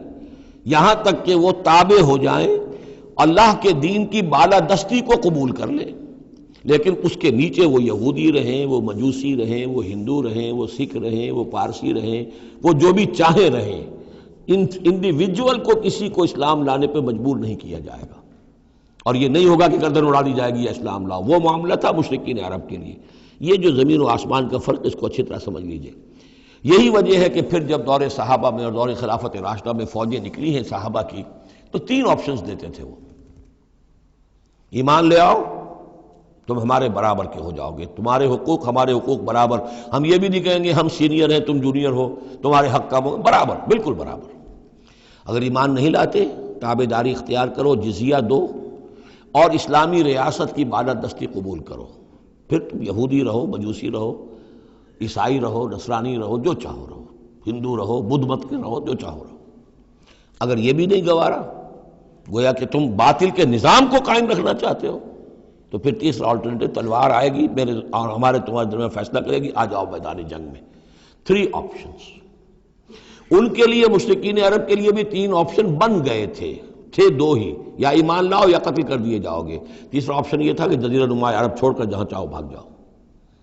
یہاں تک کہ وہ تابع ہو جائیں، اللہ کے دین کی بالادستی کو قبول کر لیں، لیکن اس کے نیچے وہ یہودی رہیں، وہ مجوسی رہیں، وہ ہندو رہیں، وہ سکھ رہیں، وہ پارسی رہیں، وہ جو بھی چاہیں رہیں، انڈیویجول کو کسی کو اسلام لانے پہ مجبور نہیں کیا جائے گا، اور یہ نہیں ہوگا کہ گردن اڑا دی جائے گی یا اسلام لاؤ۔ وہ معاملہ تھا مشرکین عرب کے لیے۔ یہ جو زمین و آسمان کا فرق، اس کو اچھی طرح سمجھ لیجئے۔ یہی وجہ ہے کہ پھر جب دور صحابہ میں اور دور خلافت راشدہ میں فوجیں نکلی ہیں صحابہ کی، تو 3 آپشنز دیتے تھے وہ۔ ایمان لے آؤ، تم ہمارے برابر کے ہو جاؤ گے، تمہارے حقوق ہمارے حقوق برابر، ہم یہ بھی نہیں کہیں گے ہم سینئر ہیں تم جونیئر ہو، تمہارے حق کم ہو، برابر، بالکل برابر۔ اگر ایمان نہیں لاتے، تابع داری اختیار کرو، جزیہ دو، اور اسلامی ریاست کی بالادستی قبول کرو، پھر تم یہودی رہو، مجوسی رہو، عیسائی رہو، نصرانی رہو، جو چاہو رہو، ہندو رہو، بدھ مت کے رہو، جو چاہو رہو۔ اگر یہ بھی نہیں گوارا، گویا کہ تم باطل کے نظام کو قائم رکھنا چاہتے ہو، تو پھر تیسرا آلٹرنیٹو تلوار آئے گی میرے اور ہمارے تمہارے درمیان فیصلہ کرے گی، آ جاؤ میدان جنگ میں۔ 3 آپشنز ان کے لیے، مشرکین عرب کے لیے بھی 3 آپشن بن گئے تھے 2 ہی، یا ایمان لاؤ یا قتل کر دیے جاؤ گے۔ تیسرا آپشن یہ تھا کہ جزیرہ نما عرب چھوڑ کر جہاں چاہو بھاگ جاؤ،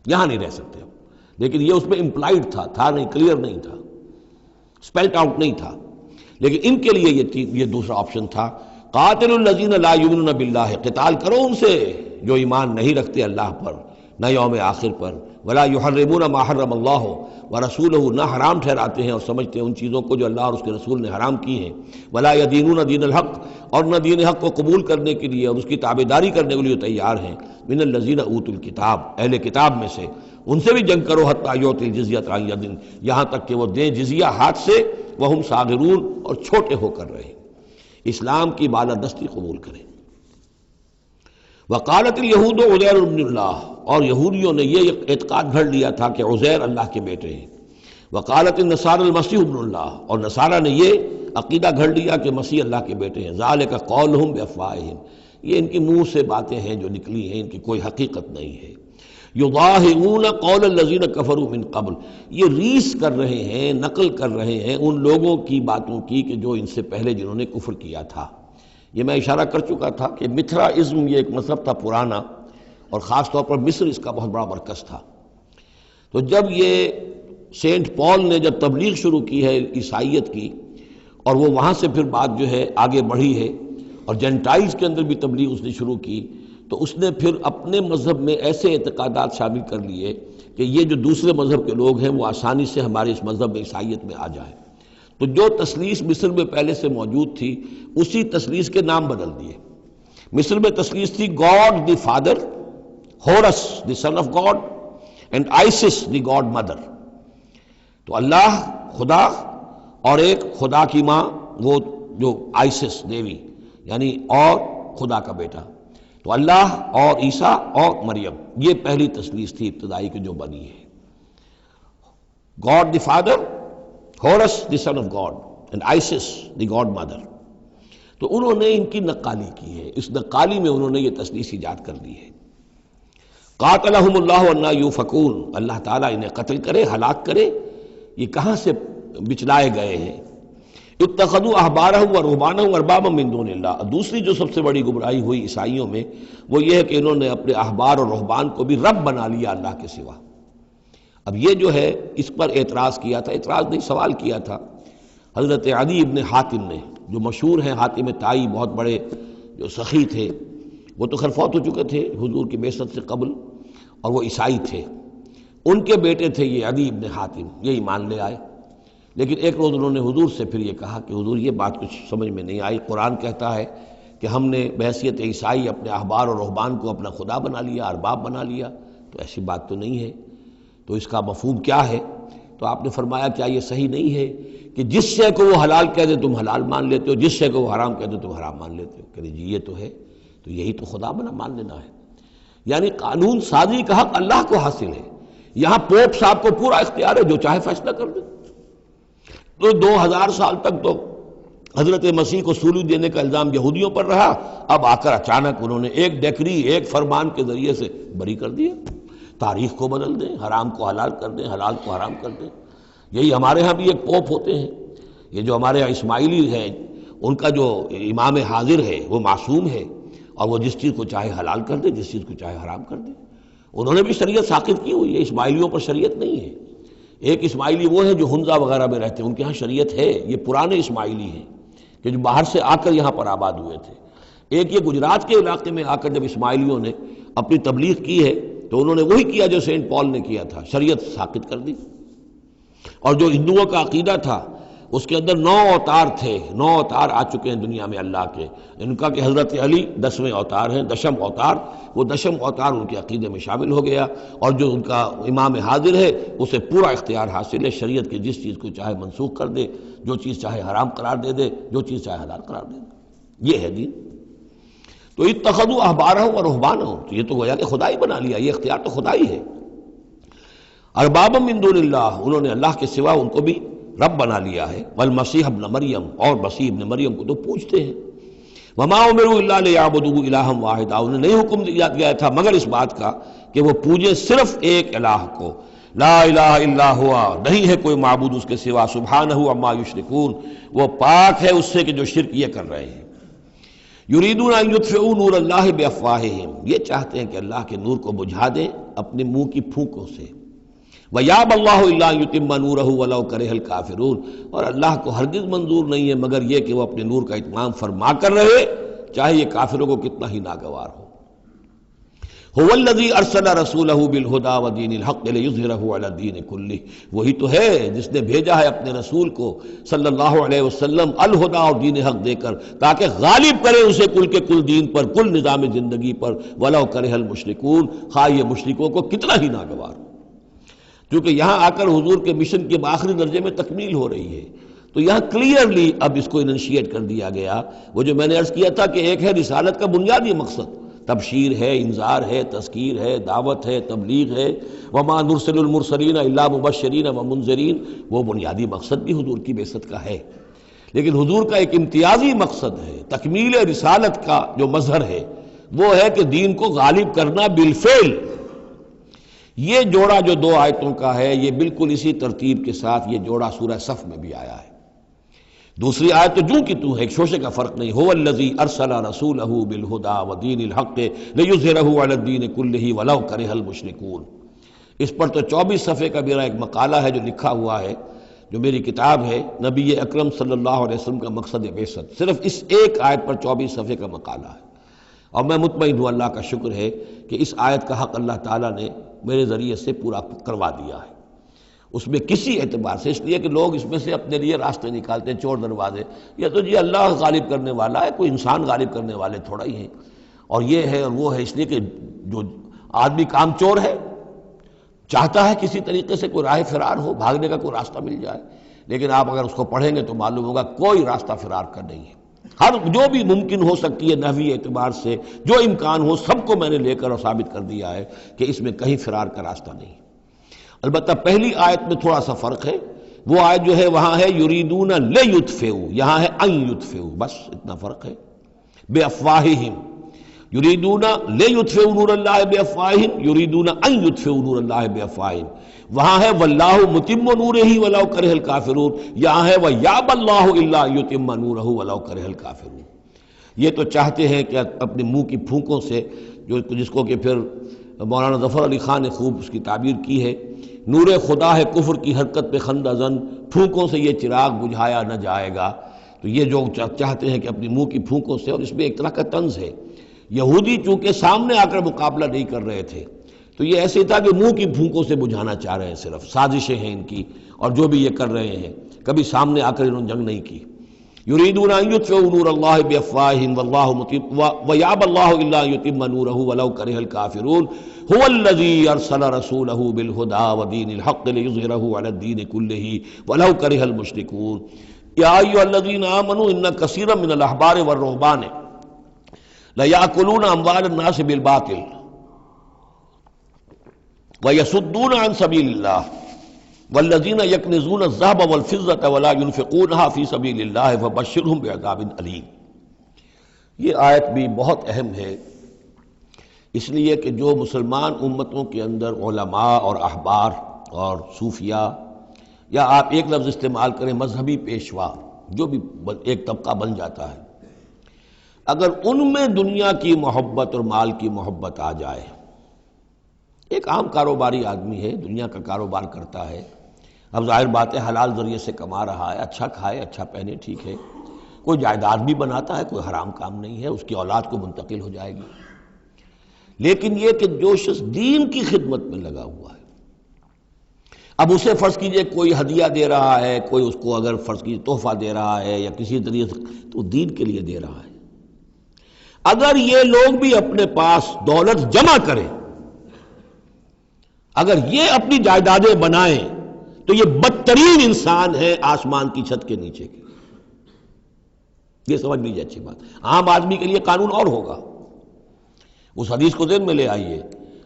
یہاں نہیں رہ سکتے ہو، لیکن یہ اس میں امپلائڈ تھا نہیں، کلیئر نہیں تھا، اسپیلٹ آؤٹ نہیں تھا۔ لیکن ان کے لیے یہ دوسرا آپشن تھا، قاتل الذین لا یؤمنون باللہ، قتال کرو ان سے جو ایمان نہیں رکھتے اللہ پر نہ یوم آخر پر، ولا یحرمون ما حرم اللہ ورسولہ، نہ حرام ٹھہراتے ہیں اور سمجھتے ہیں ان چیزوں کو جو اللہ اور اس کے رسول نے حرام کی ہیں، ولا یدینون دین الحق، اور نہ دین حق کو قبول کرنے کے لیے اور اس کی تابع داری کرنے کے لیے تیار ہیں، من الذین اوتوا الکتاب، اہل کتاب میں سے، ان سے بھی جنگ کرو، حتی یعطوا الجزیۃ عن ید، یہاں تک کہ وہ دیں جزیہ ہاتھ سے، وہم صاغرون، اور چھوٹے ہو کر رہے، اسلام کی بالادستی قبول کریں۔ وقالت الیہود عزیر ابن اللہ، اور یہودیوں نے یہ اعتقاد گھڑ لیا تھا کہ عزیر اللہ کے بیٹے ہیں۔ وقالت النصارى المسیح ابن اللہ، اور نصارہ نے یہ عقیدہ گھڑ لیا کہ مسیح اللہ کے بیٹے ہیں۔ ذالک قولہم بافواہہم، یہ ان کی منہ سے باتیں ہیں جو نکلی ہیں، ان کی کوئی حقیقت نہیں ہے۔ یضاہئون قول الذین کفروا من قبل، یہ ریس کر رہے ہیں، نقل کر رہے ہیں ان لوگوں کی باتوں کی کہ جو ان سے پہلے جنہوں نے کفر کیا تھا۔ یہ میں اشارہ کر چکا تھا کہ متھرائزم یہ ایک مذہب تھا پرانا، اور خاص طور پر مصر اس کا بہت بڑا مرکز تھا۔ تو جب یہ سینٹ پال نے جب تبلیغ شروع کی ہے عیسائیت کی، اور وہ وہاں سے پھر بات جو ہے آگے بڑھی ہے، اور جینٹائلز کے اندر بھی تبلیغ اس نے شروع کی، تو اس نے پھر اپنے مذہب میں ایسے اعتقادات شامل کر لیے کہ یہ جو دوسرے مذہب کے لوگ ہیں وہ آسانی سے ہمارے اس مذہب میں عیسائیت میں آ جائیں۔ تو جو تثلیث مصر میں پہلے سے موجود تھی اسی تثلیث کے نام بدل دیے۔ مصر میں تثلیث تھی God the father, Horus the son of God, and Isis the God mother. تو اللہ خدا اور ایک خدا کی ماں وہ جو آئسس دیوی یعنی اور خدا کا بیٹا، تو اللہ اور عیسیٰ اور مریم، یہ پہلی تثلیث تھی ابتدائی کی جو بنی ہے۔ God the father, Horus the son of God and Isis the God mother. تو انہوں نے ان کی نقالی کی ہے، اس نقالی میں انہوں نے یہ تثلیث ایجاد کر دی ہے۔ قاتلہم اللہ انا یوفکون، اللہ تعالیٰ انہیں قتل کرے، ہلاک کرے، یہ کہاں سے بچلائے گئے ہیں۔ اتخذوا احبارہم ورہبانہم اربابا من دون اللہ۔ دوسری جو سب سے بڑی گمراہی ہوئی عیسائیوں میں وہ یہ ہے کہ انہوں نے اپنے احبار اور رہبان کو بھی رب بنا لیا اللہ کے سوا۔ اب یہ جو ہے اس پر اعتراض کیا تھا، اعتراض نہیں سوال کیا تھا حضرت عدی ابن حاتم نے، جو مشہور ہیں حاتم طائی، بہت بڑے جو سخی تھے، وہ تو خیر فوت ہو چکے تھے حضور کی بعثت سے قبل، اور وہ عیسائی تھے۔ ان کے بیٹے تھے یہ عدی ابن حاتم، یہ ایمان لے آئے، لیکن ایک روز انہوں نے حضور سے پھر یہ کہا کہ حضور یہ بات کچھ سمجھ میں نہیں آئی، قرآن کہتا ہے کہ ہم نے بحیثیت عیسائی اپنے احبار اور رہبان کو اپنا خدا بنا لیا، ارباب بنا لیا، تو ایسی بات تو نہیں ہے، تو اس کا مفہوم کیا ہے؟ تو آپ نے فرمایا کیا یہ صحیح نہیں ہے کہ جس شے کو وہ حلال کہہ دے تم حلال مان لیتے ہو، جس شے کو وہ حرام کہہ دے تم حرام مان لیتے ہو؟ کہ جی یہ تو ہے، تو یہی تو خدا بنا مان لینا ہے۔ یعنی قانون سازی کا حق اللہ کو حاصل ہے، یہاں پوپ صاحب کو پورا اختیار ہے، جو چاہے فیصلہ کر دے۔ تو 2000 سال تک تو حضرت مسیح کو سولی دینے کا الزام یہودیوں پر رہا، اب آ کر اچانک انہوں نے ایک ڈیکری، ایک فرمان کے ذریعے سے بری کر دیا۔ تاریخ کو بدل دیں، حرام کو حلال کر دیں، حلال کو حرام کر دیں۔ یہی ہمارے ہاں بھی ایک پوپ ہوتے ہیں، یہ جو ہمارے یہاں اسماعیلی ہیں، ان کا جو امام حاضر ہے وہ معصوم ہے، اور وہ جس چیز کو چاہے حلال کر دے، جس چیز کو چاہے حرام کر دے۔ انہوں نے بھی شریعت ساقط کی ہوئی ہے، اسماعیلیوں پر شریعت نہیں ہے۔ ایک اسماعیلی وہ ہے جو ہنزا وغیرہ میں رہتے ہیں، ان کے ہاں شریعت ہے، یہ پرانے اسماعیلی ہیں کہ جو باہر سے آ کر یہاں پر آباد ہوئے تھے۔ ایک یہ گجرات کے علاقے میں آ کر جب اسماعیلیوں نے اپنی تبلیغ کی ہے تو انہوں نے وہی کیا جو سینٹ پال نے کیا تھا، شریعت ساقط کر دی۔ اور جو ہندوؤں کا عقیدہ تھا اس کے اندر 9 اوتار تھے، 9 اوتار آ چکے ہیں دنیا میں اللہ کے، ان کا کہ حضرت علی 10ویں اوتار ہیں، 10م اوتار، وہ 10م اوتار ان کے عقیدے میں شامل ہو گیا، اور جو ان کا امام حاضر ہے اسے پورا اختیار حاصل ہے، شریعت کی جس چیز کو چاہے منسوخ کر دے، جو چیز چاہے حرام قرار دے دے، جو چیز چاہے حلال قرار دے دے، یہ ہے دین۔ تو اتخذوا احبارہم ورہبانہم، تو یہ تو گویا کہ خدا ہی بنا لیا، یہ اختیار تو خدا ہی ہے۔ اربابا من دون اللہ، انہوں نے اللہ کے سوا ان کو بھی رب بنا لیا ہے۔ والمسیح ابن مریم، اور مسیح ابن مریم کو تو پوجتے ہیں۔ وما امروا الا لیعبدوا الہا واحدا، انہیں نہیں حکم دیا گیا تھا مگر اس بات کا کہ وہ پوجیں صرف ایک الہ کو، لا الہ الا ہوا، نہیں ہے کوئی معبود اس کے سوا، سبحانہ عما یشرکون، وہ پاک ہے اس سے کہ جو شرک یہ کر رہے ہیں۔ یریدون ان یطفئوا نور اللہ بافواہہم، یہ چاہتے ہیں کہ اللہ کے نور کو بجھا دیں اپنے منہ کی پھونکوں سے۔ وَيَأْبَى اللَّهُ إِلَّا أَن يُتِمَّ نُورَهُ وَلَوْ كَرِهَ الْكَافِرُونَ، اور اللہ کو ہرگز منظور نہیں ہے مگر یہ کہ وہ اپنے نور کا اتمام فرما کر رہے، چاہے یہ کافروں کو کتنا ہی ناگوار ہو۔ هُوَ الَّذِي أَرْسَلَ رَسُولَهُ بِالْهُدَى وَدِينِ الْحَقِّ لِيُظْهِرَهُ عَلَى الدِّينِ كُلِّهِ، وہی تو ہے جس نے بھیجا ہے اپنے رسول کو صلی اللہ علیہ وسلم الہدا اور دین حق دے کر، تاکہ غالب کرے اسے کل کے کل دین پر، کل نظام زندگی پر، وَلَوْ كَرِهَ الْمُشْرِكُونَ، خواہ یہ مشرکوں کو کتنا ہی ناگوار ہو۔ کیونکہ یہاں آ کر حضور کے مشن کے آخری درجے میں تکمیل ہو رہی ہے، تو یہاں کلیئرلی اب اس کو انیشیٹ کر دیا گیا۔ وہ جو میں نے عرض کیا تھا کہ ایک ہے رسالت کا بنیادی مقصد، تبشیر ہے، انذار ہے، تذکیر ہے، دعوت ہے، تبلیغ ہے، وما نرسل المرسلین الا مبشرین ومنذرین، وہ بنیادی مقصد بھی حضور کی بعثت کا ہے۔ لیکن حضور کا ایک امتیازی مقصد ہے، تکمیل رسالت کا جو مظہر ہے وہ ہے کہ دین کو غالب کرنا بالفعل۔ یہ جوڑا جو 2 آیتوں کا ہے یہ بالکل اسی ترتیب کے ساتھ یہ جوڑا سورہ صف میں بھی آیا ہے۔ دوسری آیت تو جو کہ تو ہے، ایک شوشے کا فرق نہیں، هو الذی ارسل رسولہ بالہدی ودین الحق لیظہرہ علی الدین کلہ ولو کرہ المشرکون۔ اس پر تو 24 صفحے کا میرا ایک مقالہ ہے جو لکھا ہوا ہے، جو میری کتاب ہے نبی اکرم صلی اللہ علیہ وسلم کا مقصد بعثت، صرف اس ایک آیت پر 24 صفحے کا مقالہ ہے۔ اور میں مطمئن ہوں اللہ کا شکر ہے کہ اس آیت کا حق اللہ تعالیٰ نے میرے ذریعے سے پورا کروا دیا ہے۔ اس میں کسی اعتبار سے، اس لیے کہ لوگ اس میں سے اپنے لیے راستے نکالتے ہیں، چور دروازے، یہ تو جی اللہ غالب کرنے والا ہے، کوئی انسان غالب کرنے والے تھوڑا ہی ہیں، اور یہ ہے اور وہ ہے، اس لیے کہ جو آدمی کام چور ہے چاہتا ہے کسی طریقے سے کوئی راہ فرار ہو، بھاگنے کا کوئی راستہ مل جائے، لیکن آپ اگر اس کو پڑھیں گے تو معلوم ہوگا کوئی راستہ فرار کا نہیں ہے۔ ہر جو بھی ممکن ہو سکتی ہے نحوی اعتبار سے جو امکان ہو سب کو میں نے لے کر اور ثابت کر دیا ہے کہ اس میں کہیں فرار کا راستہ نہیں۔ البتہ پہلی آیت میں تھوڑا سا فرق ہے، وہ آیت جو ہے وہاں ہے یریدون لیطفئوا، یہاں ہے ان یطفئوا، بس اتنا فرق ہے۔ بے افواہہم یریدون لیطفئوا نور اللہ بے افواہہم، یریدون ان یطفئوا نور اللہ بے افواہہم، وہاں ہے واللہ متم نورہ ولو کرہ الکافرون، یہاں ہے ویابی اللہ الا یتم نورہ ولو کرہ الکافرون۔ یہ تو چاہتے ہیں کہ اپنے منہ کی پھونکوں سے، جس کو کہ پھر مولانا ظفر علی خان نے خوب اس کی تعبیر کی ہے، نور خدا ہے کفر کی حرکت پہ خندہ زن، پھونکوں سے یہ چراغ بجھایا نہ جائے گا۔ تو یہ جو چاہتے ہیں کہ اپنی منہ کی پھونکوں سے، اور اس میں ایک طرح کا طنز ہے، یہودی چونکہ سامنے آ کر مقابلہ نہیں کر رہے تھے تو یہ ایسے تھا کہ منہ کی پھونکوں سے بجھانا چاہ رہے ہیں، صرف سازشیں ہیں ان کی، اور جو بھی یہ کر رہے ہیں کبھی سامنے آ کر انہوں نے جنگ نہیں کی۔ یریدون ان یطفئوا نور اللہ بافواہہم واللہ متم ویابی اللہ الا یتم نورہ ولو کرہ الکافرون هو الذی ارسل رسولہ بالہدی ودین الحق لیظہرہ علی الدین کلہ ولو کرہ المشرکون یا ایھا الذین آمنوا ان کثیرا من الاحبار والرہبان لیأکلون اموال الناس بالباطل ویصدون عن سبیل اللہ والذین یکنزون الذہب والفضة ولا ينفقونها فی سبیل اللہ فبشرہم بعذاب علیم۔ یہ آیت بھی بہت اہم ہے، اس لیے کہ جو مسلمان امتوں کے اندر علماء اور احبار اور صوفیاء، یا آپ ایک لفظ استعمال کریں مذہبی پیشوا، جو بھی ایک طبقہ بن جاتا ہے، اگر ان میں دنیا کی محبت اور مال کی محبت آ جائے، ایک عام کاروباری آدمی ہے، دنیا کا کاروبار کرتا ہے، اب ظاہر بات ہے حلال ذریعے سے کما رہا ہے، اچھا کھائے اچھا پہنے، ٹھیک ہے، کوئی جائیداد بھی بناتا ہے، کوئی حرام کام نہیں ہے، اس کی اولاد کو منتقل ہو جائے گی، لیکن یہ کہ جو شخص دین کی خدمت میں لگا ہوا ہے، اب اسے فرض کیجئے کوئی ہدیہ دے رہا ہے، کوئی اس کو اگر فرض کیجئے تحفہ دے رہا ہے یا کسی طریقے سے، تو دین کے لیے دے رہا ہے۔ اگر یہ لوگ بھی اپنے پاس دولت جمع کریں، اگر یہ اپنی جائیدادیں بنائیں، تو یہ بدترین انسان ہے آسمان کی چھت کے نیچے کے۔ یہ سمجھ لیجیے اچھی بات، عام آدمی کے لیے قانون اور ہوگا۔ اس حدیث کو ذہن میں لے آئیے،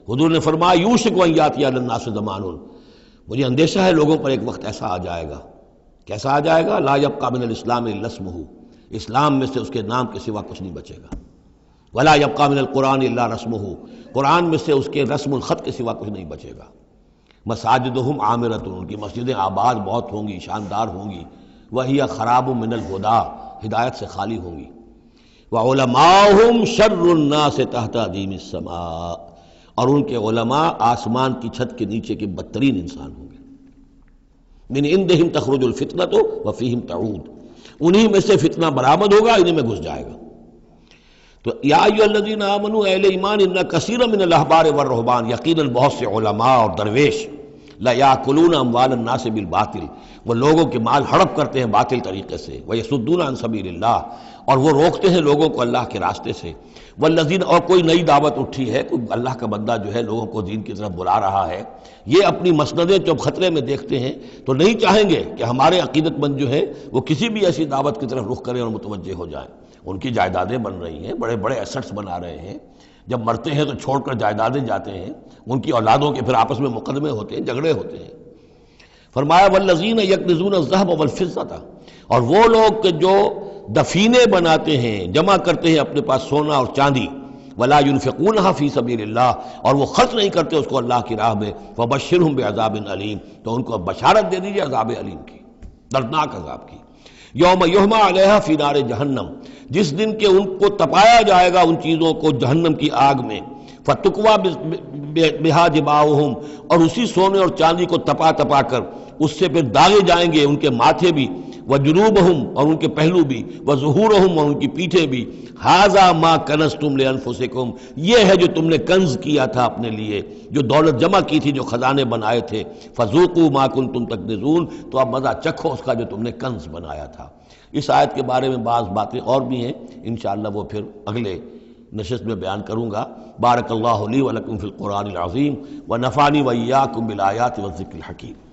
حضور نے فرمایا یوشک ان یاتی علی الناس زمان، مجھے اندیشہ ہے لوگوں پر ایک وقت ایسا آ جائے گا، کیسا آ جائے گا؟ لا یبقى من الاسلام الا اسمہ، اسلام میں سے اس کے نام کے سوا کچھ نہیں بچے گا۔ ولا یبقى من القرآن الا رسمہ، قرآن میں سے اس کے رسم الخط کے سوا کچھ نہیں بچے گا۔ مساجدہم عامرۃ، ان کی مسجدیں آباد بہت ہوں گی، شاندار ہوں گی، وہی خراب من الہدیٰ، ہدایت سے خالی ہوں گی۔ وعلماؤہم شر الناس تحت ادیم السماء، اور ان کے علماء آسمان کی چھت کے نیچے کے بدترین انسان ہوں گے۔ من عندہم تخرج الفتنۃ وفیہم تعود، انہی میں سے فتنہ برآمد ہوگا، انہی میں گھس جائے گا۔ تو یا ایھا الذین آمنوا، اہل ایمان، ان کثیرا من الاحبار والرہبان، یقیناً بہت سے علماء اور درویش، لیاکلون اموال الناس بالباطل، وہ لوگوں کے مال ہڑپ کرتے ہیں باطل طریقے سے، ویصدون عن سبیل اللہ، اور وہ روکتے ہیں لوگوں کو اللہ کے راستے سے، والذین، اور کوئی نئی دعوت اٹھی ہے، کوئی اللہ کا بندہ جو ہے لوگوں کو دین کی طرف بلا رہا ہے، یہ اپنی مسندیں جب خطرے میں دیکھتے ہیں تو نہیں چاہیں گے کہ ہمارے عقیدت مند جو ہے وہ کسی بھی ایسی دعوت کی طرف رخ کریں اور متوجہ ہو جائیں۔ ان کی جائیدادیں بن رہی ہیں، بڑے بڑے ایسٹس بنا رہے ہیں، جب مرتے ہیں تو چھوڑ کر جائیدادیں جاتے ہیں، ان کی اولادوں کے پھر آپس میں مقدمے ہوتے ہیں، جھگڑے ہوتے ہیں۔ فرمایا والذین یکنزون الذہب والفضة، اور وہ لوگ کہ جو دفینے بناتے ہیں، جمع کرتے ہیں اپنے پاس سونا اور چاندی، ولا ينفقونها فی سبیل اللہ، اور وہ خرچ نہیں کرتے اس کو اللہ کی راہ میں، فبشرہم بعذاب علیم، تو ان کو بشارت دے دیجیے عذاب علیم کی، دردناک عذاب کی۔ یوم یحمى علیہا فی نار جہنم، جس دن کہ ان کو تپایا جائے گا ان چیزوں کو جہنم کی آگ میں، فتکویٰ بہا جباہہم، اور اسی سونے اور چاندی کو تپا تپا کر اس سے پھر داغے جائیں گے ان کے ماتھے بھی، وجنوبہم اور ان کے پہلو بھی، وظہورہم اور ان کی پیٹھیں بھی، ھذا ما کنزتم لانفسکم یہ ہے جو تم نے کنز کیا تھا اپنے لیے، جو دولت جمع کی تھی، جو خزانے بنائے تھے، فذوقوا ما کنتم تکنزون تو اب مزہ چکھو اس کا جو تم نے کنز بنایا تھا۔ اس آیت کے بارے میں بعض باتیں اور بھی ہیں، انشاءاللہ وہ پھر اگلے نشست میں بیان کروں گا۔ بارک اللہ لی ولکم فی القرآن العظیم ونفعنی وإیاکم بالآیات والذکر الحکیم۔